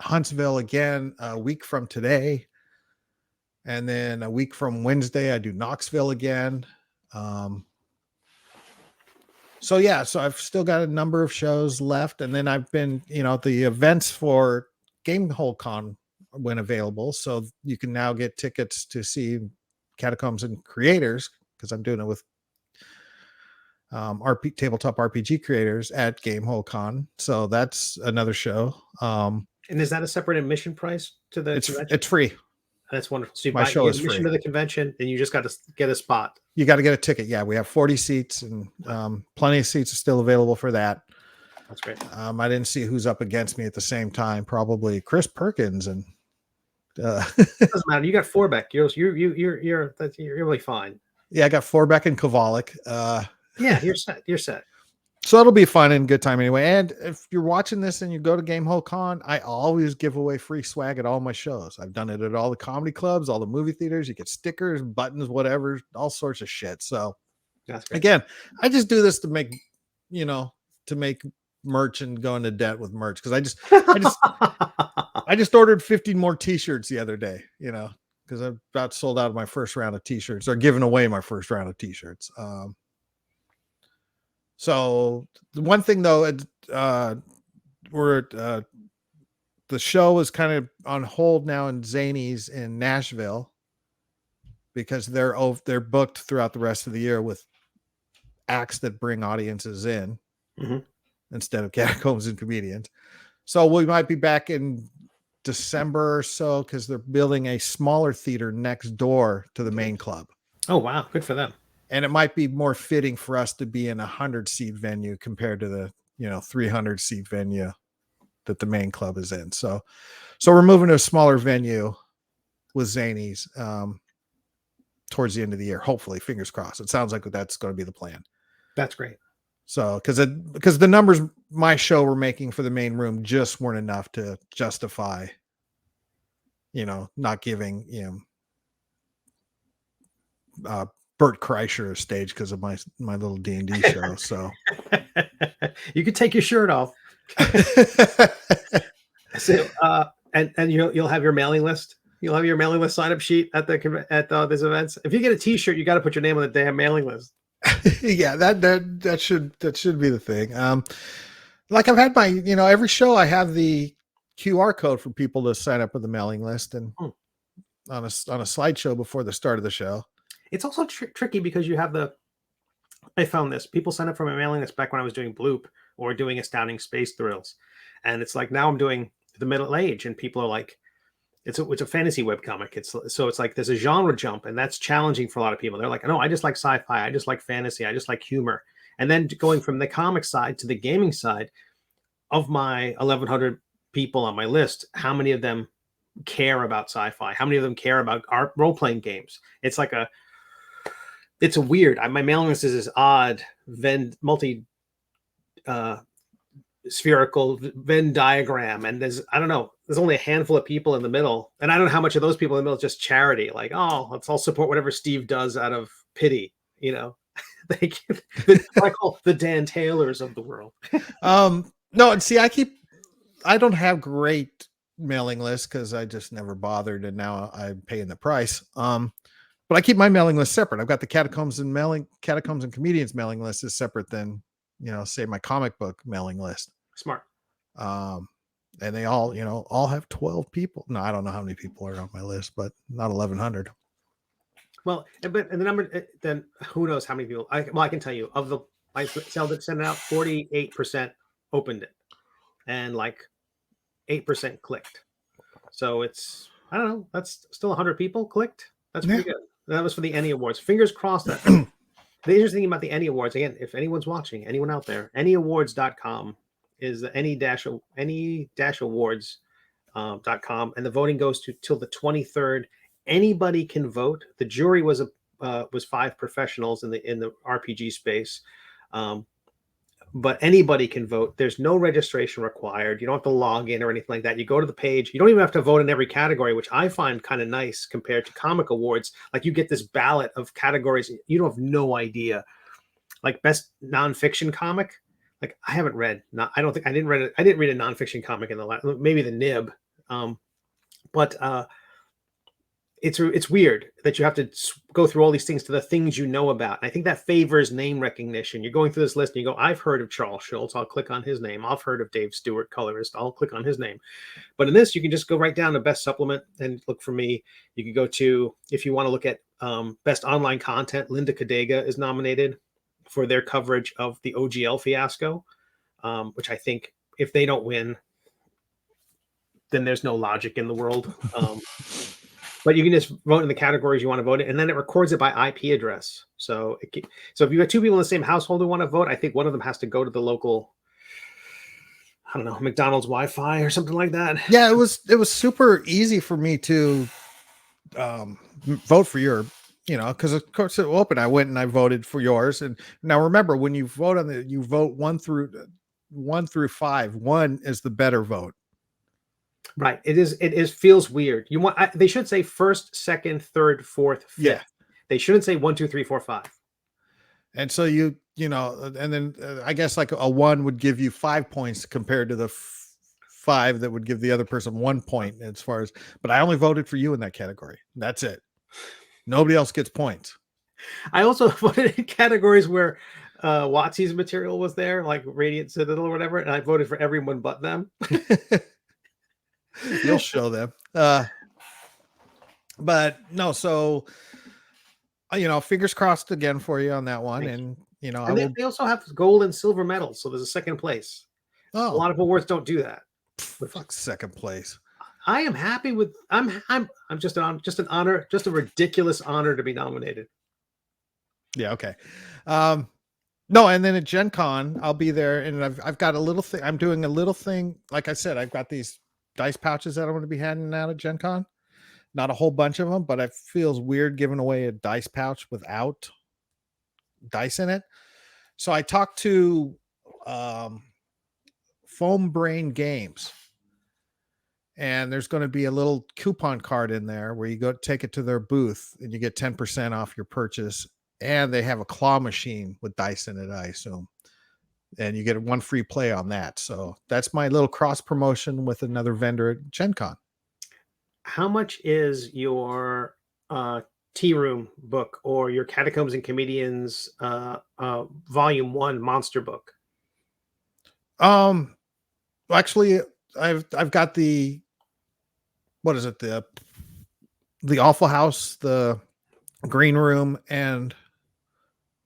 Huntsville again a week from today. And then a week from Wednesday, I do Knoxville again. So yeah, so I've still got a number of shows left, and then I've been, the events for Gamehole Con went available, so you can now get tickets to see Catacombs and Creators, because I'm doing it with tabletop RPG creators at Gamehole Con. So that's another show. And is that a separate admission price to the? It's free. That's wonderful. So you My buy show you is get admission free. to the convention, and you just got to get a spot. You got to get a ticket. Yeah, we have 40 seats, and plenty of seats are still available for that. That's great. I didn't see who's up against me at the same time. Probably Chris Perkins and. Doesn't matter. You got Forbeck. You're really fine. Yeah, I got Forbeck and Kovalik. Yeah, you're set. You're set. So it'll be fun and good time anyway. And if you're watching this and you go to Gamehole Con, I always give away free swag at all my shows. I've done it at all the comedy clubs, all the movie theaters. You get stickers, buttons, whatever, all sorts of shit. So again, I just do this to make, to make merch and go into debt with merch. Cause I just ordered 50 more t-shirts the other day, because I about sold out of my first round of t-shirts, or giving away my first round of t-shirts. So the one thing though, the show is kind of on hold now in Zanies in Nashville because they're booked throughout the rest of the year with acts that bring audiences in instead of Catacombs and Comedians. So we might be back in December or so because they're building a smaller theater next door to the main club. Oh, wow. Good for them. And it might be more fitting for us to be in a 100-seat venue compared to the 300-seat venue that the main club is in. So we're moving to a smaller venue with Zanies towards the end of the year. Hopefully, fingers crossed. It sounds like that's going to be the plan. That's great. So because the numbers my show were making for the main room just weren't enough to justify, not giving Bert Kreischer a stage because of my little D&D show. So you could take your shirt off. So and you'll have your mailing list. You'll have your mailing list sign up sheet at these events. If you get a T-shirt, you got to put your name on the damn mailing list. Yeah, that should be the thing. Like I've had my every show I have the QR code for people to sign up with the mailing list and on a slideshow before the start of the show. It's also tricky because you have I found this. People sign up for my mailing list back when I was doing Bloop or doing Astounding Space Thrills. And it's like now I'm doing the Middle Age and people are like, it's a fantasy webcomic. It's like there's a genre jump and that's challenging for a lot of people. They're like, no, I just like sci-fi. I just like fantasy. I just like humor. And then going from the comic side to the gaming side of my 1,100 people on my list, how many of them care about sci-fi? How many of them care about art role-playing games? It's a weird. My mailing list is this odd spherical Venn diagram, and there's only a handful of people in the middle, and I don't know how much of those people in the middle is just charity. Like, oh, let's all support whatever Steve does out of pity. I call the Dan Taylors of the world. No, and see, I don't have great mailing lists because I just never bothered, and now I'm paying the price. But I keep my mailing list separate. I've got the Catacombs and Comedians mailing list is separate than, say my comic book mailing list. Smart. And they all have 12 people. No, I don't know how many people are on my list, but not 1,100. Well, but the number, then who knows how many people? I can tell you I sent it out, 48% opened it, and like 8% clicked. So it's, I don't know, that's still 100 people clicked. That's pretty good. That was for the Ennie Awards. Fingers crossed that. The interesting thing about the Ennie Awards, again, if anyone's watching, anyone out there, EnnieAwards.com is the Ennie-Awards.com, and the voting goes till the 23rd. Anybody can vote. The jury was 5 professionals in the RPG space, but anybody can vote. There's no registration required. You don't have to log in or anything like that. You go to the page. You don't even have to vote in every category, which I find kind of nice compared to comic awards. Like you get this ballot of categories. You don't have no idea. Like best nonfiction comic. Like I haven't read. I didn't read a nonfiction comic in the last. Maybe the Nib, but it's weird that you have to go through all these things to the things you know about. And I think that favors name recognition. You're going through this list and you go, I've heard of Charles Schultz. I'll click on his name. I've heard of Dave Stewart, colorist. I'll click on his name. But in this, you can just go right down to best supplement and look for me. You can go to, if you want to look at best online content, Linda Cadega is nominated for their coverage of the OGL fiasco, which I think if they don't win, then there's no logic in the world. but you can just vote in the categories you want to vote in, and then it records it by IP address. So, so if you got two people in the same household who want to vote, I think one of them has to go to the local, I don't know, McDonald's Wi-Fi or something like that. Yeah, it was super easy for me to vote for your, because of course it opened. I went and I voted for yours. And now remember, when you vote you vote 1 through 5. 1 is the better vote. Right. It is feels weird. They should say first, second, third, fourth, fifth. Yeah. They shouldn't say 1, 2, 3, 4, 5. And so and then I guess like a 1 would give you 5 points compared to the 5 that would give the other person 1 point as far as, but I only voted for you in that category. That's it. Nobody else gets points. I also voted in categories where WotC's material was there, like Radiant Citadel or whatever, and I voted for everyone but them. You'll show them. But no, so fingers crossed again for you on that one. Thank and and they also have gold and silver medals, so there's a second place. A lot of awards don't do that. Fuck second place. I am happy with. I'm just an honor, just a ridiculous honor to be nominated. Yeah. Okay. No, and then at Gen Con, I'll be there, and I've got a little thing. I'm doing a little thing. Like I said, I've got these dice pouches that I'm going to be handing out at Gen Con. Not a whole bunch of them, but it feels weird giving away a dice pouch without dice in it. So I talked to Foam Brain Games, and there's going to be a little coupon card in there where you go take it to their booth and you get 10% off your purchase. And they have a claw machine with dice in it, I assume. And you get 1 free play on that. So that's my little cross promotion with another vendor at Gen Con. How much is your Tea Room book or your Catacombs and Comedians Volume 1 monster book? Actually, I've got the, what is it? The Awful House, the Green Room, and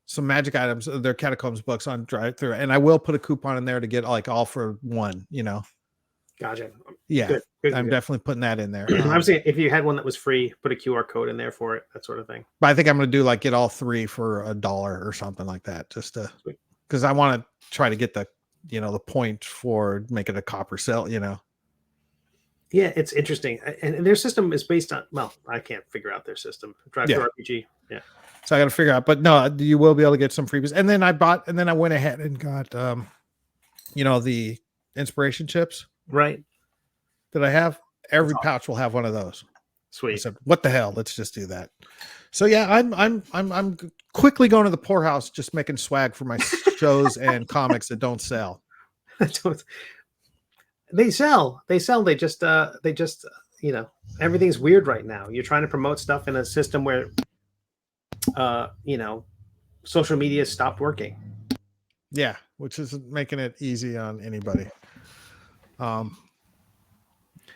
some magic items. Their Catacombs books on drive through, and I will put a coupon in there to get like all for 1. Gotcha. Yeah, good, I'm definitely putting that in there. I'm saying if you had one that was free, put a QR code in there for it, that sort of thing. But I think I'm going to do like get all 3 for $1 or something like that, just to, because I want to try to get the the point for making a copper sell. Yeah, it's interesting, and their system is based on. Well, I can't figure out their system. Drive through RPG. Yeah. So I got to figure out, but no, you will be able to get some freebies. And then I went ahead and got, the inspiration chips, right? That I have. Every pouch will have one of those. Sweet. I said, what the hell? Let's just do that. So yeah, I'm quickly going to the poorhouse, just making swag for my shows and comics that don't sell. They sell. They just, everything's weird right now. You're trying to promote stuff in a system where, social media stopped working. Yeah, which isn't making it easy on anybody. But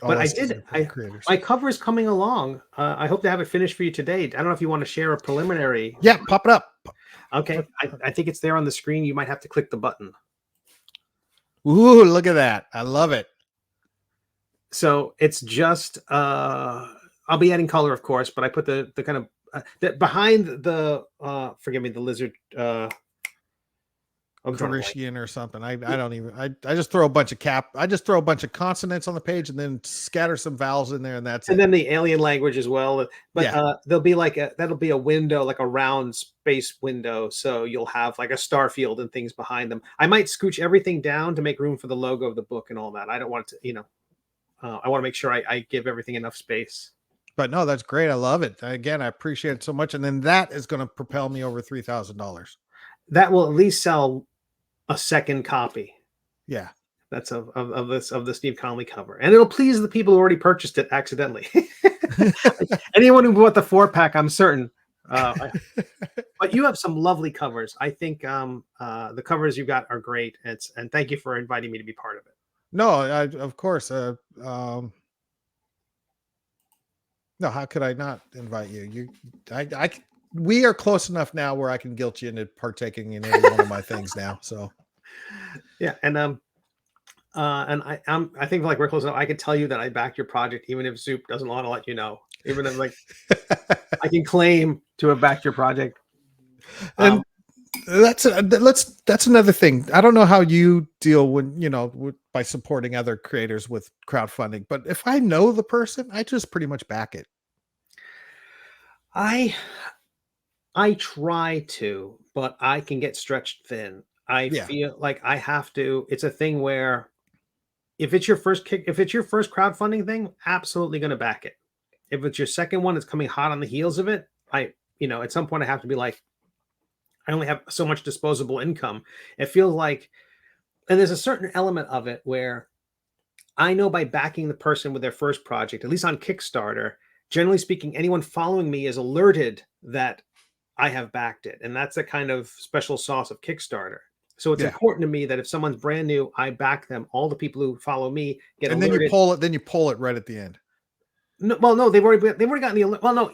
my cover is coming along. I hope to have it finished for you today. I don't know if you want to share a preliminary. Yeah, pop it up. Okay, I think it's there on the screen. You might have to click the button. Ooh, look at that. I love it. So it's just, I'll be adding color, of course, but I put the kind of, behind the, forgive me, the lizard, Carishian or something. I don't even, I just throw a bunch of consonants on the page and then scatter some vowels in there, and that's and then the alien language as well. But there'll be that'll be a window, like a round space window, so you'll have like a star field and things behind them. I might scooch everything down to make room for the logo of the book and all that. I don't want it to, I want to make sure I give everything enough space. But no, that's great. I love it. Again, I appreciate it so much. And then that is going to propel me over $3,000. That will at least sell a second copy. Yeah. That's of the Steve Conley cover. And it'll please the people who already purchased it accidentally. Anyone who bought the 4-pack, I'm certain. But you have some lovely covers. I think the covers you got are great. And thank you for inviting me to be part of it. No, of course. No, how could I not invite you? We are close enough now where I can guilt you into partaking in every one of my things now. So, yeah, and I think like we're close enough. I can tell you that I backed your project, even if Zoop doesn't want to let you know. even if like I can claim to have backed your project. And that's another thing. I don't know how you deal when by supporting other creators with crowdfunding, but if I know the person, I just pretty much back it. I try to, but I can get stretched thin. I Yeah. feel like I have to. It's a thing where if it's your first crowdfunding thing, absolutely going to back it. If it's your second one, it's coming hot on the heels of it. At some point I have to be like, I only have so much disposable income. It feels like, and there's a certain element of it where I know by backing the person with their first project, at least on Kickstarter, generally speaking, anyone following me is alerted that I have backed it. And that's a kind of special sauce of Kickstarter. So it's Yeah. important to me that if someone's brand new, I back them. All the people who follow me get And alerted. then you pull it right at the end. No, well, no, they've already gotten the alert. Well, no,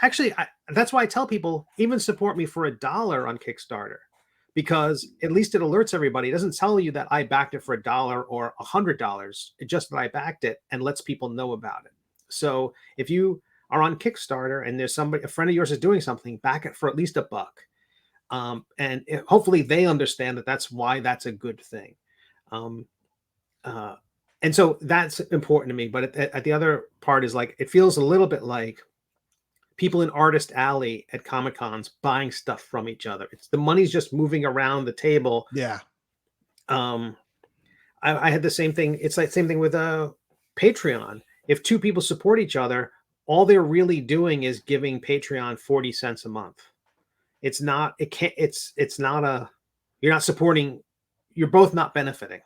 actually, that's why I tell people even support me for $1 on Kickstarter, because at least it alerts everybody. It doesn't tell you that I backed it for $1 or $100. It's just that I backed it and lets people know about it. So if you are on Kickstarter and there's a friend of yours is doing something, back it for at least $1. Hopefully they understand that that's why that's a good thing. And so that's important to me. But at the other part is like, it feels a little bit like people in Artist Alley at Comic Cons buying stuff from each other. It's the money's just moving around the table. Yeah. I had the same thing. It's like same thing with Patreon. If two people support each other, all they're really doing is giving Patreon 40 cents a month. It's not, you're not supporting, you're both not benefiting.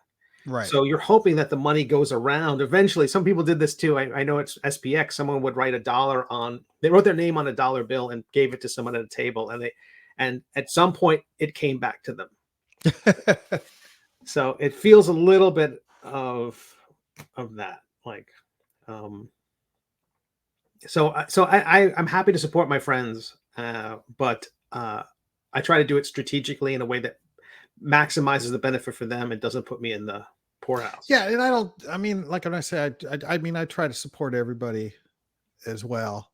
Right. So you're hoping that the money goes around. Eventually, some people did this too. I know it's SPX. Someone would write they wrote their name on a dollar bill and gave it to someone at a table. And at some point it came back to them. So it feels a little bit of that. Like, so I'm happy to support my friends, but I try to do it strategically in a way that maximizes the benefit for them and doesn't put me in the poorhouse. Yeah, and like when I say, I try to support everybody as well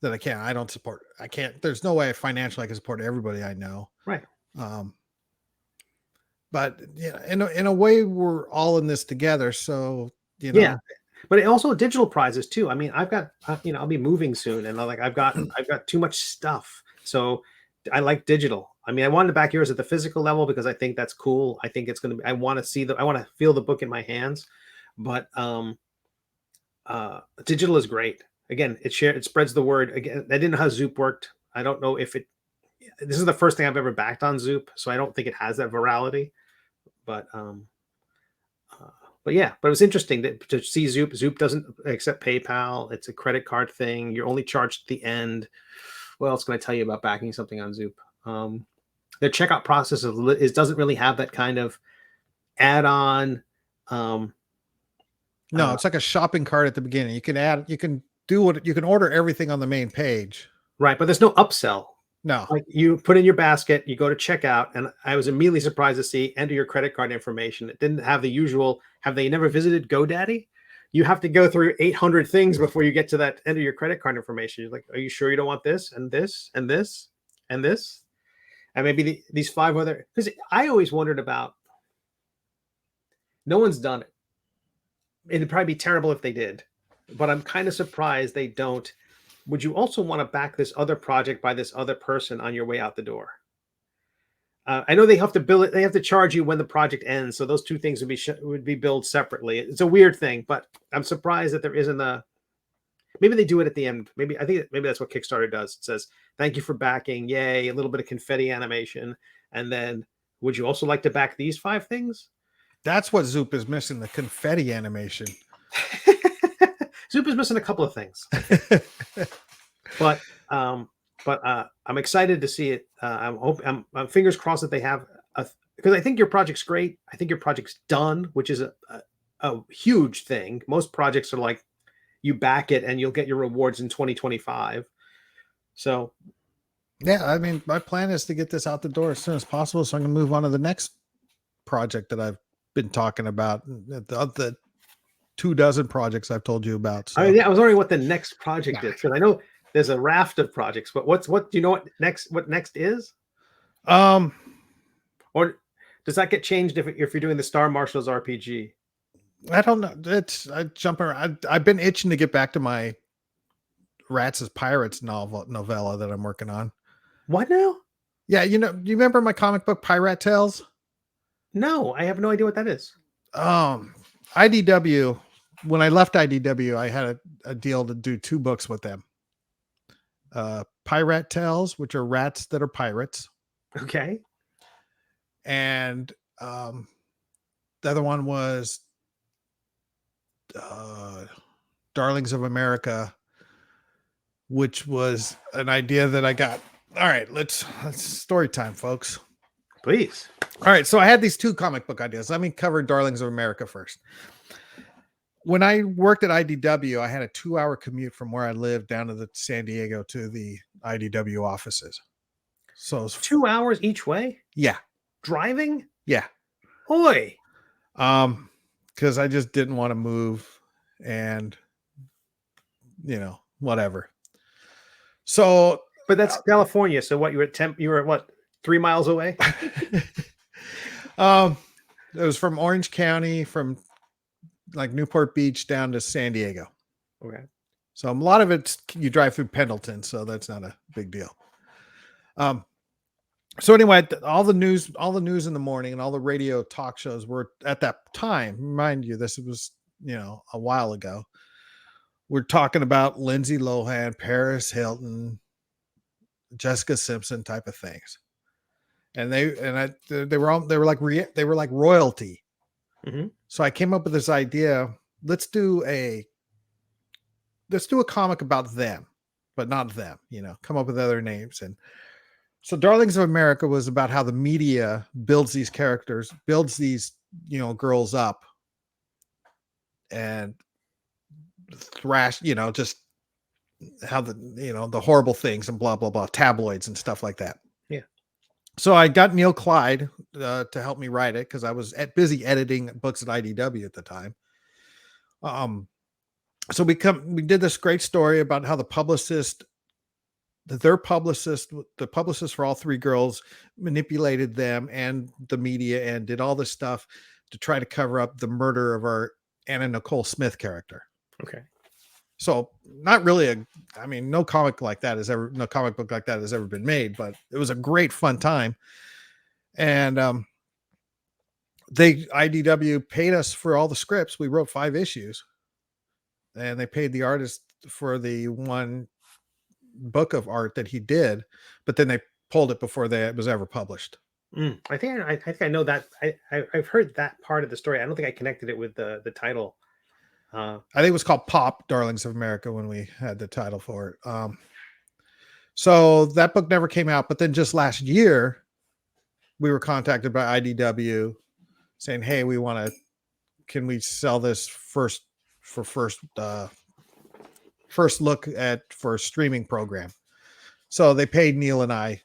that I can. I can't, there's no way financially I can support everybody I know. Right. But in a way we're all in this together. So, Yeah. But it also digital prizes too. I mean, I've got, I'll be moving soon and I've got too much stuff. So I like digital. I mean, I wanted to back yours at the physical level because I think that's cool. I think it's going to be, I want to feel the book in my hands, but digital is great. Again, it spreads the word. Again, I didn't know how Zoop worked. I don't know if this is the first thing I've ever backed on Zoop. So I don't think it has that virality, but yeah, but it was interesting to see Zoop. Zoop doesn't accept PayPal. It's a credit card thing. You're only charged at the end. What else can I tell you about backing something on Zoop? Their checkout process doesn't really have that kind of add-on. No, it's like a shopping cart at the beginning. You can order everything on the main page. Right, but there's no upsell. No. Like you put in your basket, you go to checkout, and I was immediately surprised to see enter your credit card information. It didn't have the usual, have they never visited GoDaddy? You have to go through 800 things before you get to that enter your credit card information. You're like, are you sure you don't want this and this and this and this? And maybe these 5 other, because I always wondered about, no one's done it. It'd probably be terrible if they did, but I'm kind of surprised they don't. Would you also want to back this other project by this other person on your way out the door? I know they have to bill it. They have to charge you when the project ends. So those two things would be billed separately. It's a weird thing, but I'm surprised that there isn't maybe they do it at the end. Maybe that's what Kickstarter does. It says, thank you for backing. Yay. A little bit of confetti animation. And then would you also like to back these 5 things? That's what Zoop is missing, the confetti animation. Zoop is missing a couple of things, but I'm excited to see it. I'm fingers crossed that they have because I think your project's great. I think your project's done, which is a huge thing. Most projects are like you back it and you'll get your rewards in 2025. So, yeah, I mean, my plan is to get this out the door as soon as possible so I can move on to the next project that I've been talking about. 24 projects I've told you about. So. I was wondering what the next project is, because I know there's a raft of projects, but what do you know what next is? Or does that get changed if you're doing the Star Marshals RPG? I don't know. I jump around. I've been itching to get back to my Rats as Pirates novella that I'm working on. What now? Yeah, you remember my comic book Pirate Tales? No, I have no idea what that is. IDW. When I left IDW, I had a deal to do 2 books with them. Pirate Tales, which are rats that are pirates. Okay. And the other one was Darlings of America, which was an idea that I got. All right, let's story time, folks. Please. All right, so I had these 2 comic book ideas. Let me cover Darlings of America first. When I worked at IDW, I had a 2-hour commute from where I lived down to the San Diego to the IDW offices. So it was 2 hours each way? Yeah. Driving? Yeah. Boy. Because I just didn't want to move and whatever. So, but that's California. So what, you were at what, 3 miles away? It was from Orange County, from like Newport Beach down to San Diego. Okay. So a lot of it's you drive through Pendleton, so that's not a big deal. So anyway, all the news in the morning and all the radio talk shows were at that time. Mind you, this was a while ago. We're talking about Lindsay Lohan, Paris Hilton, Jessica Simpson type of things, and they were like royalty. Mm-hmm. So I came up with this idea. Let's do a comic about them, but not them. Come up with other names. And so Darlings of America was about how the media builds these characters, builds these girls up, and thrash, just how the horrible things and blah blah blah, tabloids and stuff like that. Yeah. So I got Neil Clyde to help me write it because I was busy editing books at IDW at the time. So we did this great story about how the publicist for all 3 girls manipulated them and the media and did all this stuff to try to cover up the murder of our Anna Nicole Smith character. Okay. So not really no comic book like that has ever been made, but it was a great fun time. And IDW paid us for all the scripts. We wrote 5 issues, and they paid the artist for the 1 book of art that he did, but then they pulled it before it was ever published. I think I know that. I've heard that part of the story. I don't think I connected it with the title. I think it was called Pop Darlings of America when we had the title for it. So that book never came out, but then just last year we were contacted by IDW saying, hey, can we sell this for first look for a streaming program? So they paid Neil and I,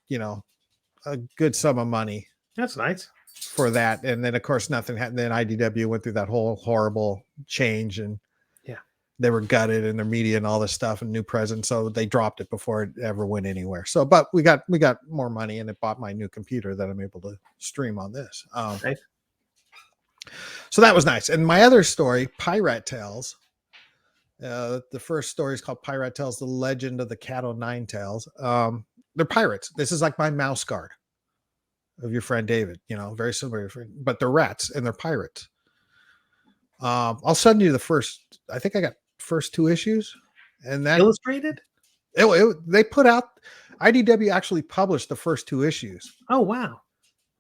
a good sum of money. That's nice. For that. And then of course nothing happened. Then IDW went through that whole horrible change, and they were gutted in their media and all this stuff and new president. So they dropped it before it ever went anywhere. So, but we got more money, and it bought my new computer that I'm able to stream on this. Nice. So that was nice. And my other story, Pirate Tales, the first story is called Pirate Tales, The Legend of the Cat O' Nine Tails. They're pirates. This is like my mouse guard of your friend David, very similar, but they're rats and they're pirates. I'll send you the first, I think I got first 2 issues, and that illustrated. They put out, IDW actually published the first 2 issues. Oh, wow.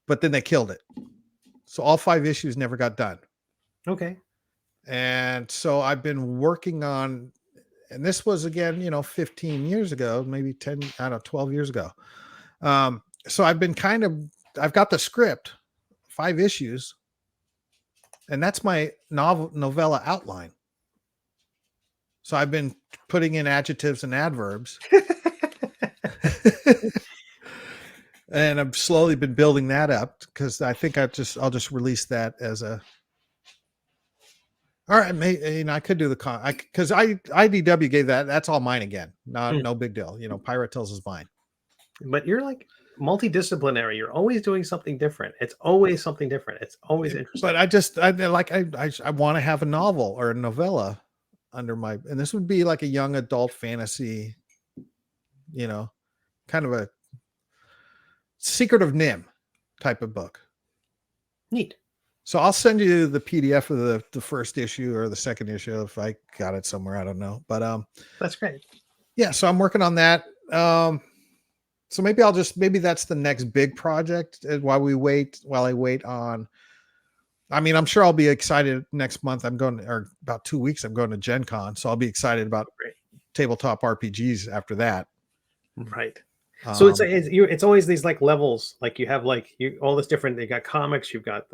But then they killed it. So all 5 issues never got done. Okay. And so I've been working on, and this was again, 15 years ago, maybe 10, 12 years ago. So I've been I've got the script, 5 issues, and that's my novella outline. So I've been putting in adjectives and adverbs. And I've slowly been building that up because I think I'll just release that as All right, I could do the because IDW gave that. That's all mine again. No big deal. Pirate Tales is mine. But you're like multidisciplinary. You're always doing something different. It's always something different. It's always interesting. But I want to have a novel or a novella under my, and this would be like a young adult fantasy, kind of a Secret of Nim type of book. Neat. So I'll send you the PDF of the first issue or the second issue if I got it somewhere. I don't know, but that's great. Yeah, so I'm working on that. So maybe that's the next big project while I wait on. I mean, I'm sure I'll be excited next month. Or about 2 weeks, I'm going to Gen Con, so I'll be excited about tabletop RPGs after that. Right. So it's always these like levels, like you have all this different. You got comics, you've got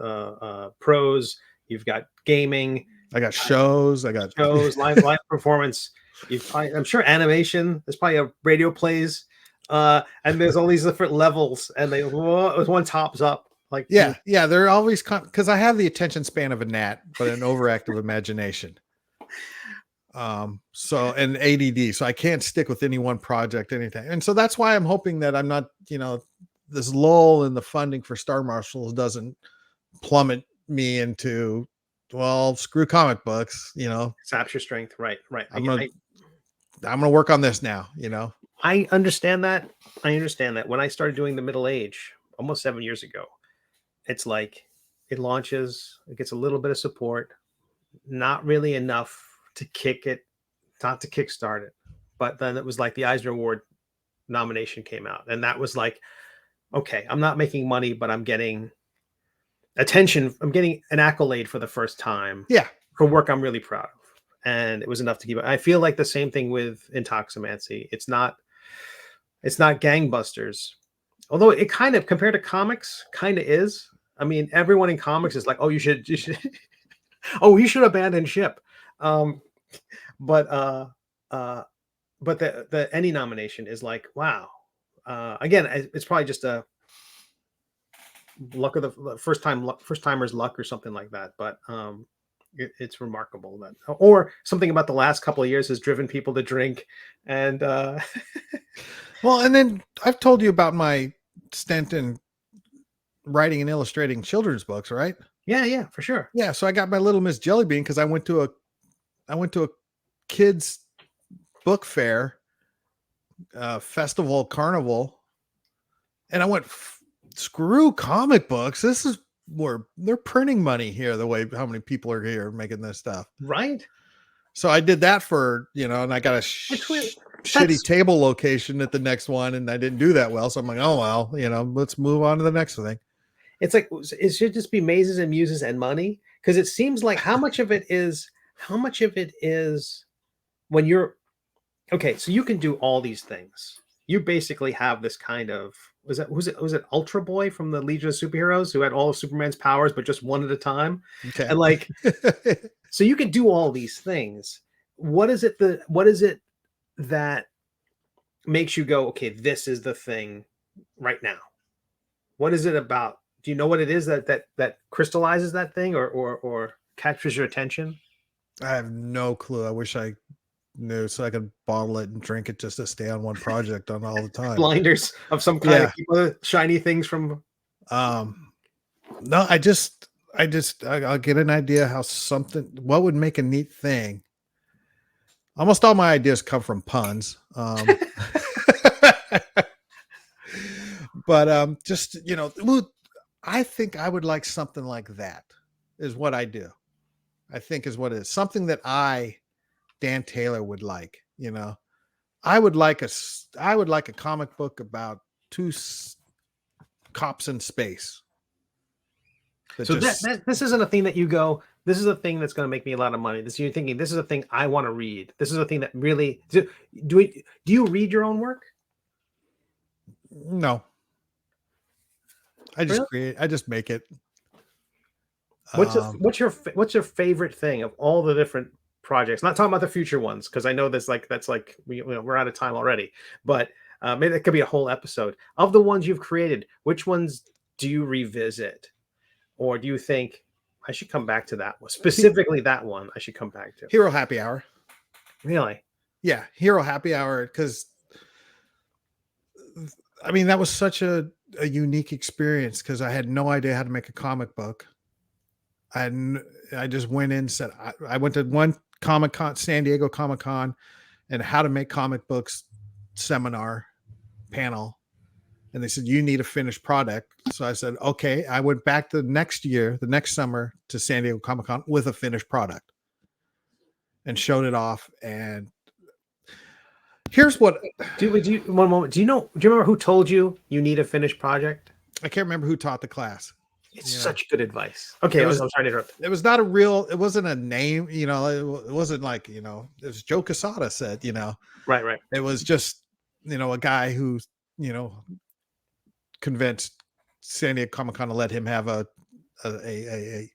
prose, you've got gaming. I got shows. live performance. I'm sure animation. There's probably a radio plays, and there's all these different levels, and one tops up. Yeah, they're always because I have the attention span of a gnat, but an overactive imagination. So and ADD, so I can't stick with any one project, anything. And so that's why I'm hoping that I'm not, this lull in the funding for Star Marshals doesn't plummet me into, well, screw comic books, Saps your strength. Right. I'm gonna work on this now, I understand that. When I started doing the middle age almost 7 years ago, it's like it launches, it gets a little bit of support, not really enough to kick it, not to kickstart it. But then it was like the Eisner Award nomination came out, and that was like, okay, I'm not making money, but I'm getting attention. I'm getting an accolade for the first time. Yeah, for work I'm really proud of, and it was enough to keep it. I feel like the same thing with INTOXIMANCY. It's not gangbusters, although it kind of, compared to comics, kind of is. I mean, everyone in comics is like, oh, you should oh, you should abandon ship. But the Ennie nomination is like, wow. Again, it's probably just a luck of the first timers luck or something like that. But it's remarkable that, or something about the last couple of years has driven people to drink. And well, and then I've told you about my stint in writing and illustrating children's books, right? Yeah, for sure. Yeah, so I got my Little Miss Jellybean because I went to a kids book fair, festival, carnival, and I went, screw comic books. This is where they're printing money here. The way how many people are here making this stuff, right? So I did that for and I got a shitty table location at the next one, and I didn't do that well. So I'm like, oh well, let's move on to the next thing. It's like it should just be Mazes and Muses and money, because it seems like how much of it is when you're okay. So you can do all these things. You basically have this kind of was it Ultra Boy from the Legion of Superheroes who had all of Superman's powers but just one at a time, okay. And like so you can do all these things. What is it that makes you go, okay, this is the thing right now? What is it about? Do you know what it is that crystallizes that thing or captures your attention? I have no clue. I wish I knew so I could bottle it and drink it just to stay on one project on all the time. Blinders of some kind of keep shiny things from. No, I'll get an idea what would make a neat thing. Almost all my ideas come from puns. But just I think I would like something like that is what I do. I think is what it is. Something that Dan Taylor would like, I would like a comic book about two cops in space. So this isn't a thing that you go, this is a thing that's going to make me a lot of money. You're thinking, this is a thing I want to read. This is a thing that really, do you read your own work? No. I just create. I just make it. What's your favorite thing of all the different projects? Not talking about the future ones, because I know that's like we're out of time already. But maybe that could be a whole episode of the ones you've created. Which ones do you revisit, or do you think I should come back to that one. Specifically that one I should come back to. Hero Happy Hour. Really? Yeah, Hero Happy Hour, because I mean that was such a unique experience because I had no idea how to make a comic book. I just went in and said I went to one Comic Con, San Diego Comic Con, and how to make comic books seminar panel. And they said, you need a finished product. So I said, okay. I went back the next year, the next summer, to San Diego Comic Con with a finished product and showed it off. And here's what. One moment. Do you remember who told you need a finished project? I can't remember who taught the class. It's such good advice. Okay. I'm sorry to interrupt. It was it wasn't a name, it wasn't like, it was Joe Quesada said, Right. It was just, a guy who, convinced San Diego Comic Con to let him have a I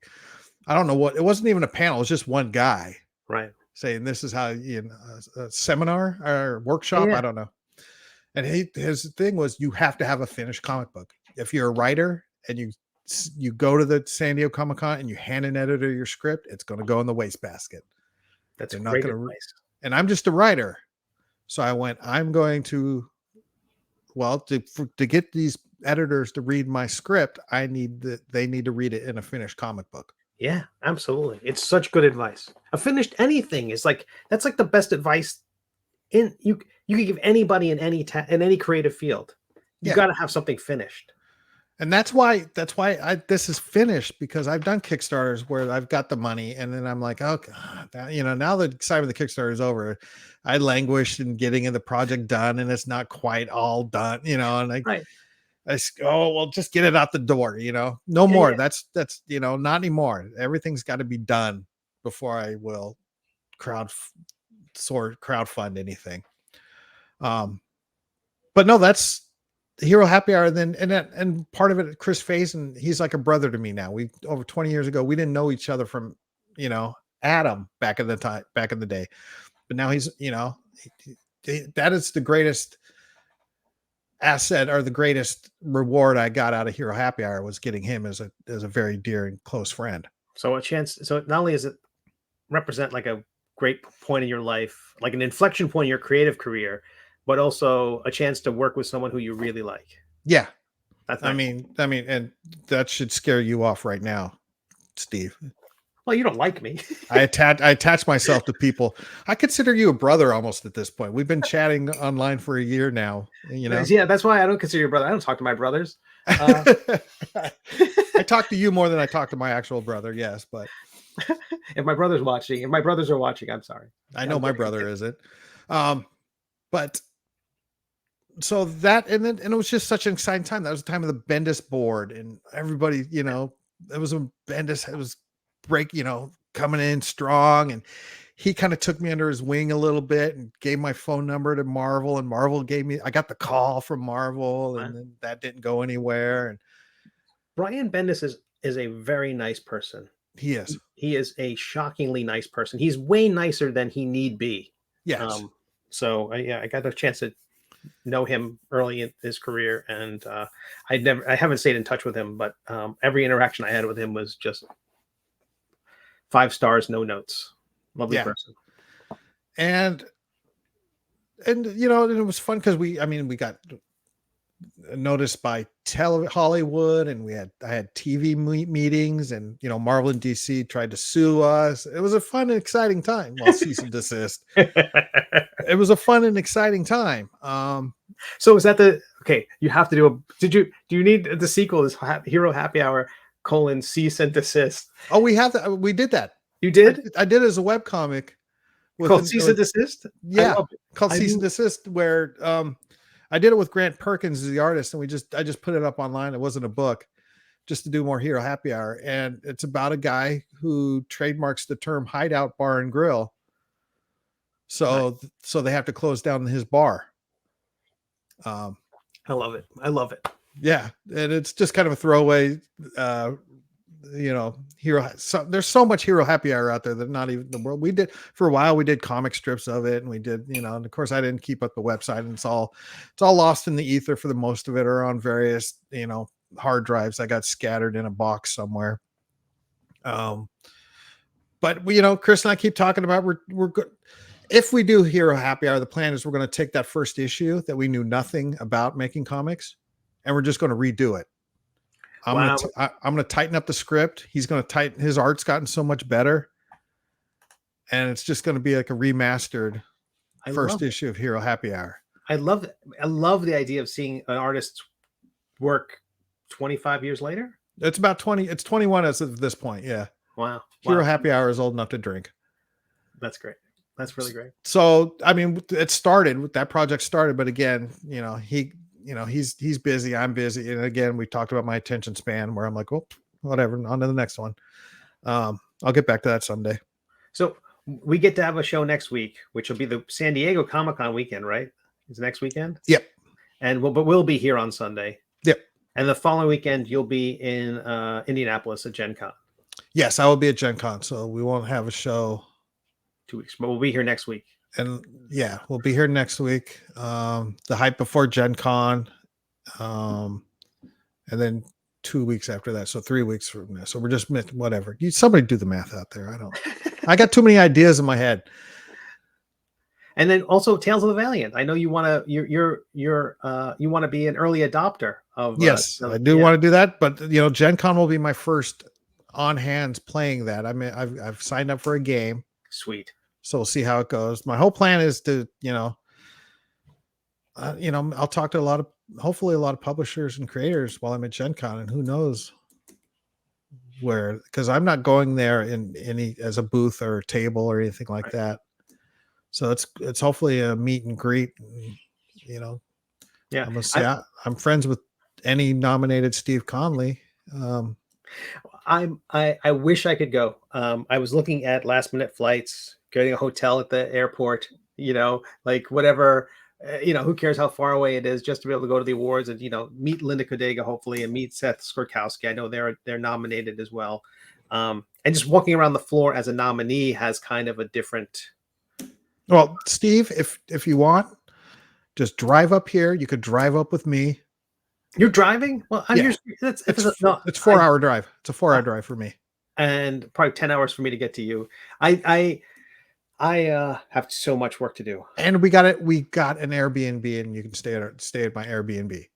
don't know what, it wasn't even a panel. It was just one guy, right, saying this is how a seminar or workshop. Yeah. I don't know. And his thing was, you have to have a finished comic book. If you're a writer and you go to the San Diego Comic Con and you hand an editor your script, it's going to go in the wastebasket. That's great advice. And I'm just a writer, so I went. I'm going to, to get these editors to read my script, they need to read it in a finished comic book. Yeah, absolutely. It's such good advice. A finished anything is that's like the best advice you can give anybody in any creative field. You got to have something finished. And that's why this is finished, because I've done Kickstarters where I've got the money and then I'm like, oh God, now the excitement of the Kickstarter is over. I languished in getting the project done and it's not quite all done, and just get it out the door, no more. Yeah. That's, not anymore. Everything's got to be done before I will crowdfund anything. But no, that's Hero Happy Hour. And part of it, Chris Faison, he's like a brother to me now. We over 20 years ago, we didn't know each other from, Adam back in the day, but now he's, that is the greatest asset or the greatest reward I got out of Hero Happy Hour, was getting him as a very dear and close friend. So not only does it represent like a great point in your life, like an inflection point in your creative career, but also a chance to work with someone who you really like. Yeah. That's nice. I mean, and that should scare you off right now, Steve. Well, you don't like me. I attach myself to people. I consider you a brother almost at this point. We've been chatting online for a year now, Yeah, that's why I don't consider you a brother. I don't talk to my brothers. I talk to you more than I talk to my actual brother. Yes, but if my brothers are watching, I'm sorry. I know my brother isn't. But so that, and it was just such an exciting time. That was the time of the Bendis board, and everybody, it was a Bendis. It was coming in strong, and he kind of took me under his wing a little bit and gave my phone number to Marvel, and Marvel I got the call from Marvel, and then that didn't go anywhere. And Brian Bendis is a very nice person. He is. He is a shockingly nice person. He's way nicer than he need be. Yes. I got a chance to know him early in his career, and I haven't stayed in touch with him, but every interaction I had with him was just 5 stars, no notes. Lovely person. And it was fun because we got noticed by Hollywood, and I had TV meetings, and Marvel and DC tried to sue us. It was a fun and exciting time. Well, cease and desist. It was a fun and exciting time. So is that you have to do you need the sequel is Hero Happy Hour : cease and desist? Oh, we did that. You did? I did it as a webcomic called Cease and Desist. Yeah, called Cease and Desist, where I did it with Grant Perkins as the artist, and I just put it up online. It wasn't a book, just to do more Hero Happy Hour, and it's about a guy who trademarks the term hideout bar and grill. So they have to close down his bar. I love it. I love it. Yeah, and it's just kind of a throwaway. There's so much Hero Happy Hour out there that not even the world. We did for a while. We did comic strips of it, and we did, and of course I didn't keep up the website, and it's all lost in the ether for the most of it, or on various hard drives I got scattered in a box somewhere. But we, Chris and I keep talking about we're good. If we do Hero Happy Hour, the plan is we're going to take that first issue that we knew nothing about making comics, and we're just going to redo it. I'm going to tighten up the script. He's going to tighten. His art's gotten so much better, and it's just going to be like a remastered first issue of Hero Happy Hour. I love the idea of seeing an artist's work 25 years later. It's about 20. It's 21 as of this point. Yeah. Wow. Hero Happy Hour is old enough to drink. That's great. That's really great. So, I mean, it started, that project started, but again, he's busy. I'm busy. And again, we talked about my attention span where I'm like, oh, whatever. On to the next one. I'll get back to that someday. So we get to have a show next week, which will be the San Diego Comic-Con weekend, right? Is next weekend? Yep. And we'll be here on Sunday. Yep. And the following weekend, you'll be in Indianapolis at Gen Con. Yes, I will be at Gen Con, so we won't have a show 2 weeks, but we'll be here next week. And yeah, we'll be here next week. The hype before Gen Con, and then 2 weeks after that. So 3 weeks from now. So we're just whatever. Somebody do the math out there. I got too many ideas in my head. And then also Tales of the Valiant. I know you want to you want to be an early adopter of. Yes, I do want to do that. But Gen Con will be my first on hands playing that. I mean, I've signed up for a game. Sweet. So we'll see how it goes. My whole plan is to, I'll talk to hopefully a lot of publishers and creators while I'm at Gen Con, and who knows where, because I'm not going there in any as a booth or a table or anything like that. So it's hopefully a meet and greet. Yeah, I'm gonna say I'm friends with Ennie nominated Steve Conley. I wish I could go. I was looking at last minute flights, getting a hotel at the airport, like whatever, who cares how far away it is, just to be able to go to the awards and, meet Linda Kodega, hopefully, and meet Seth Skorkowski. I know they're nominated as well. And just walking around the floor as a nominee has kind of a different. Well, Steve, if you want, just drive up here. You could drive up with me. You're driving? Well, it's 4-hour drive. It's a 4-hour drive for me, and probably 10 hours for me to get to you. I have so much work to do, and we got an Airbnb, and you can stay at my Airbnb.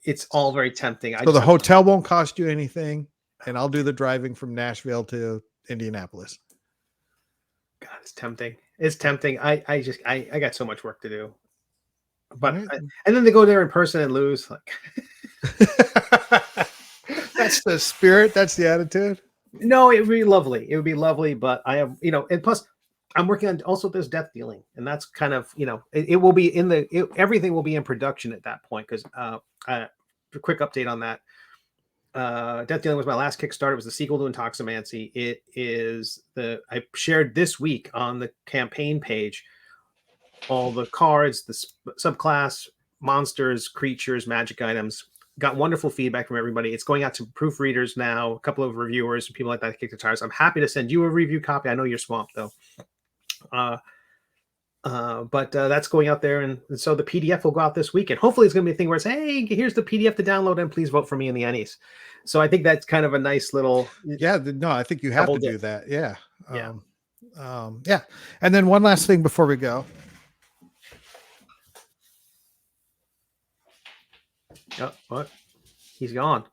It's all very tempting. So the hotel won't cost you anything, and I'll do the driving from Nashville to Indianapolis. God, it's tempting. It's tempting. I got so much work to do. But right. And then they go there in person and lose. Like that's the spirit. That's the attitude. No, it would be lovely. It would be lovely. But I have, and plus I'm working on also there's Death Dealing, and that's kind of, it will be everything will be in production at that point. Because a quick update on that. Death Dealing was my last Kickstarter. It was the sequel to Intoximancy. It is I shared this week on the campaign page all the cards, the subclass, monsters, creatures, magic items. Got wonderful feedback from everybody. It's going out to proofreaders now, a couple of reviewers, people like that kick the tires. I'm happy to send you a review copy. I know you're swamped though. But that's going out there, and so the PDF will go out this week, and hopefully it's going to be a thing where it's, hey, here's the PDF to download, and please vote for me in the Ennies. So I think that's kind of a nice little. Yeah, no, I think you have to do that. Yeah, yeah. And then one last thing before we go. Oh, what? He's gone.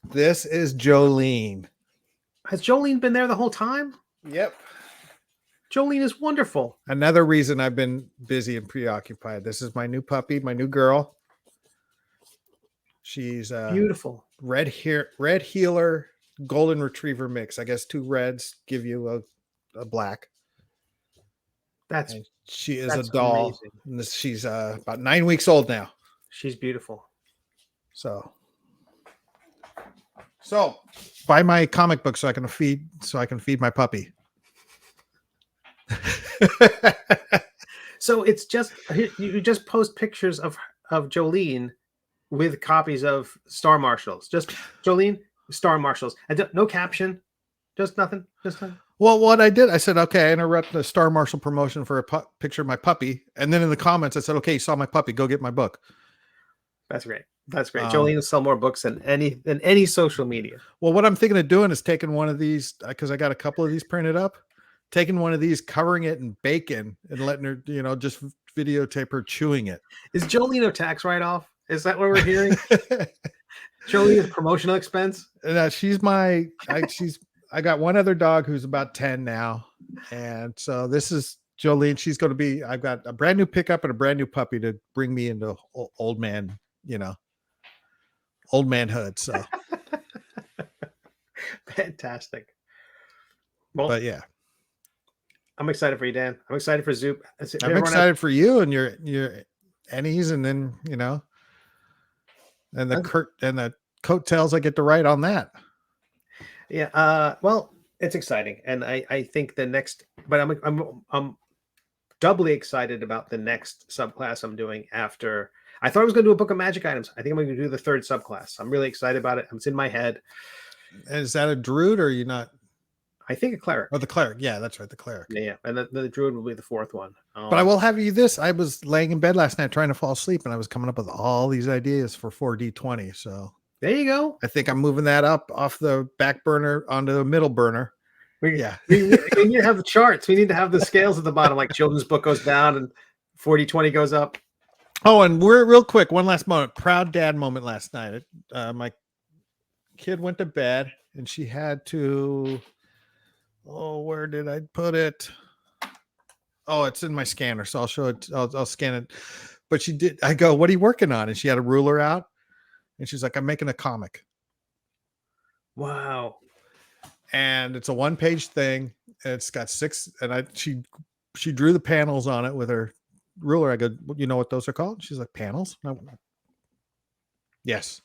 This is Jolene. Has Jolene been there the whole time? Yep. Jolene is wonderful. Another reason I've been busy and preoccupied. This is my new puppy, my new girl. She's beautiful. Red healer, golden retriever mix. I guess 2 reds give you a black. She is a doll. And she's about 9 weeks old now. She's beautiful. So buy my comic book so I can feed my puppy. So it's just you just post pictures of Jolene with copies of Star Marshals. Just Jolene, Star Marshals, and no caption, just nothing. Well, what I did, I said, okay, and I wrote the Star Marshal promotion for a picture of my puppy, and then in the comments I said, okay, you saw my puppy, go get my book. That's great. That's great. Jolene will sell more books than any social media. Well, what I'm thinking of doing is taking one of these, because I got a couple of these printed up, taking one of these, covering it in bacon and letting her, just videotape her chewing it. Is Jolene a tax write-off? Is that what we're hearing? Jolene is a promotional expense? She's I got one other dog who's about 10 now. And so this is Jolene. She's going to be, I've got a brand new pickup and a brand new puppy to bring me into old man, old manhood. So fantastic. Well, but yeah, I'm excited for you, Dan. I'm excited for Zoop. I'm excited for you and your Ennies, and then and the coattails I get to write on that. Yeah. Well, it's exciting, and I think the next, but I'm doubly excited about the next subclass I'm doing after. I thought I was going to do a book of magic items. I think I'm going to do the third subclass. I'm really excited about it. It's in my head. Is that a druid, or are you not? I think a cleric. Oh, the cleric. Yeah, that's right. The cleric. Yeah. And the druid will be the fourth one. But I will have you this. I was laying in bed last night trying to fall asleep, and I was coming up with all these ideas for 4D20. So there you go. I think I'm moving that up off the back burner onto the middle burner. We need to have the charts. We need to have the scales at the bottom, like children's book goes down and 4D20 goes up. Oh, and we're real quick. One last moment. Proud dad moment last night. My kid went to bed, and she had to. Oh, where did I put it? Oh, it's in my scanner, so I'll show it. I'll scan it. But she did. I go, "What are you working on?" And she had a ruler out, and she's like, "I'm making a comic." Wow. And it's a one-page thing. And it's got 6. And she drew the panels on it with her ruler. I go, "You know what those are called?" She's like, "Panels." Yes.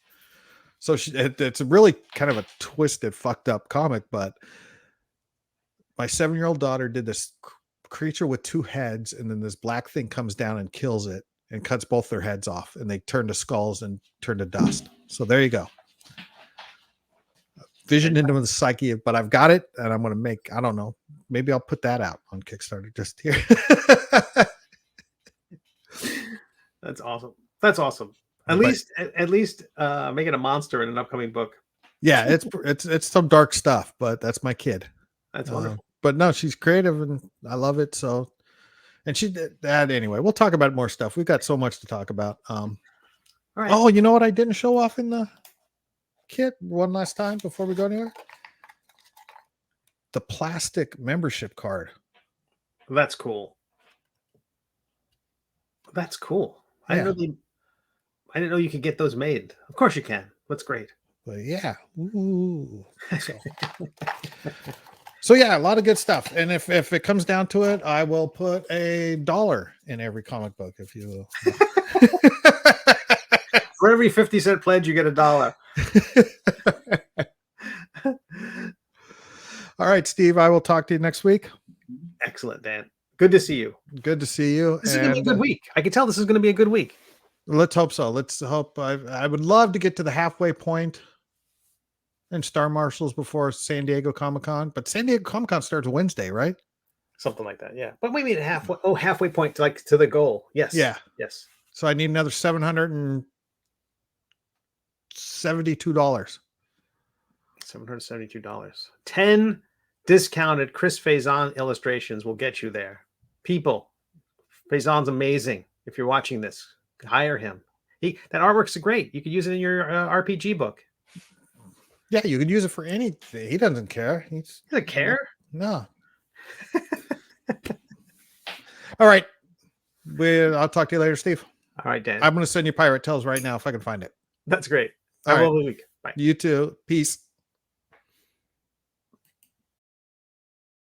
So it's a really kind of a twisted, fucked up comic, but my 7-year-old daughter did this creature with 2 heads, and then this black thing comes down and kills it and cuts both their heads off, and they turn to skulls and turn to dust. So there you go. Vision into the psyche, but I've got it, and I'm going to make, I don't know, maybe I'll put that out on Kickstarter just here. That's awesome. That's awesome. At least make it a monster in an upcoming book. Yeah, it's some dark stuff, but that's my kid. That's wonderful. But no, she's creative, and I love it. So, and she did that anyway. We'll talk about more stuff. We've got so much to talk about. All right. Oh, you know what I didn't show off in the kit one last time before we go anywhere? The plastic membership card. That's cool. That's cool. Yeah. I didn't know you could get those made. Of course you can. That's great. But yeah. Ooh. So yeah, a lot of good stuff. And if it comes down to it, I will put $1 in every comic book, if you will. For every 50-cent pledge, you get $1. All right, Steve, I will talk to you next week. Excellent, Dan. Good to see you. Good to see you. This is going to be a good week. I can tell this is going to be a good week. Let's hope so. Let's hope. I would love to get to the halfway point and Star Marshals before San Diego Comic-Con, but San Diego Comic-Con starts Wednesday, right? Something like that, yeah. But we made it halfway. Oh, halfway point to the goal. Yes. Yeah. Yes. So I need another $772. $772. 10 discounted Chris Faison illustrations will get you there. People, Faison's amazing. If you're watching this, hire him. That artwork's great. You could use it in your RPG book. Yeah, you could use it for anything. He doesn't care. He doesn't care. No. All right. I'll talk to you later, Steve. All right, Dan. I'm going to send you Pirate Tales right now if I can find it. That's great. Have a lovely week. Bye. You too. Peace.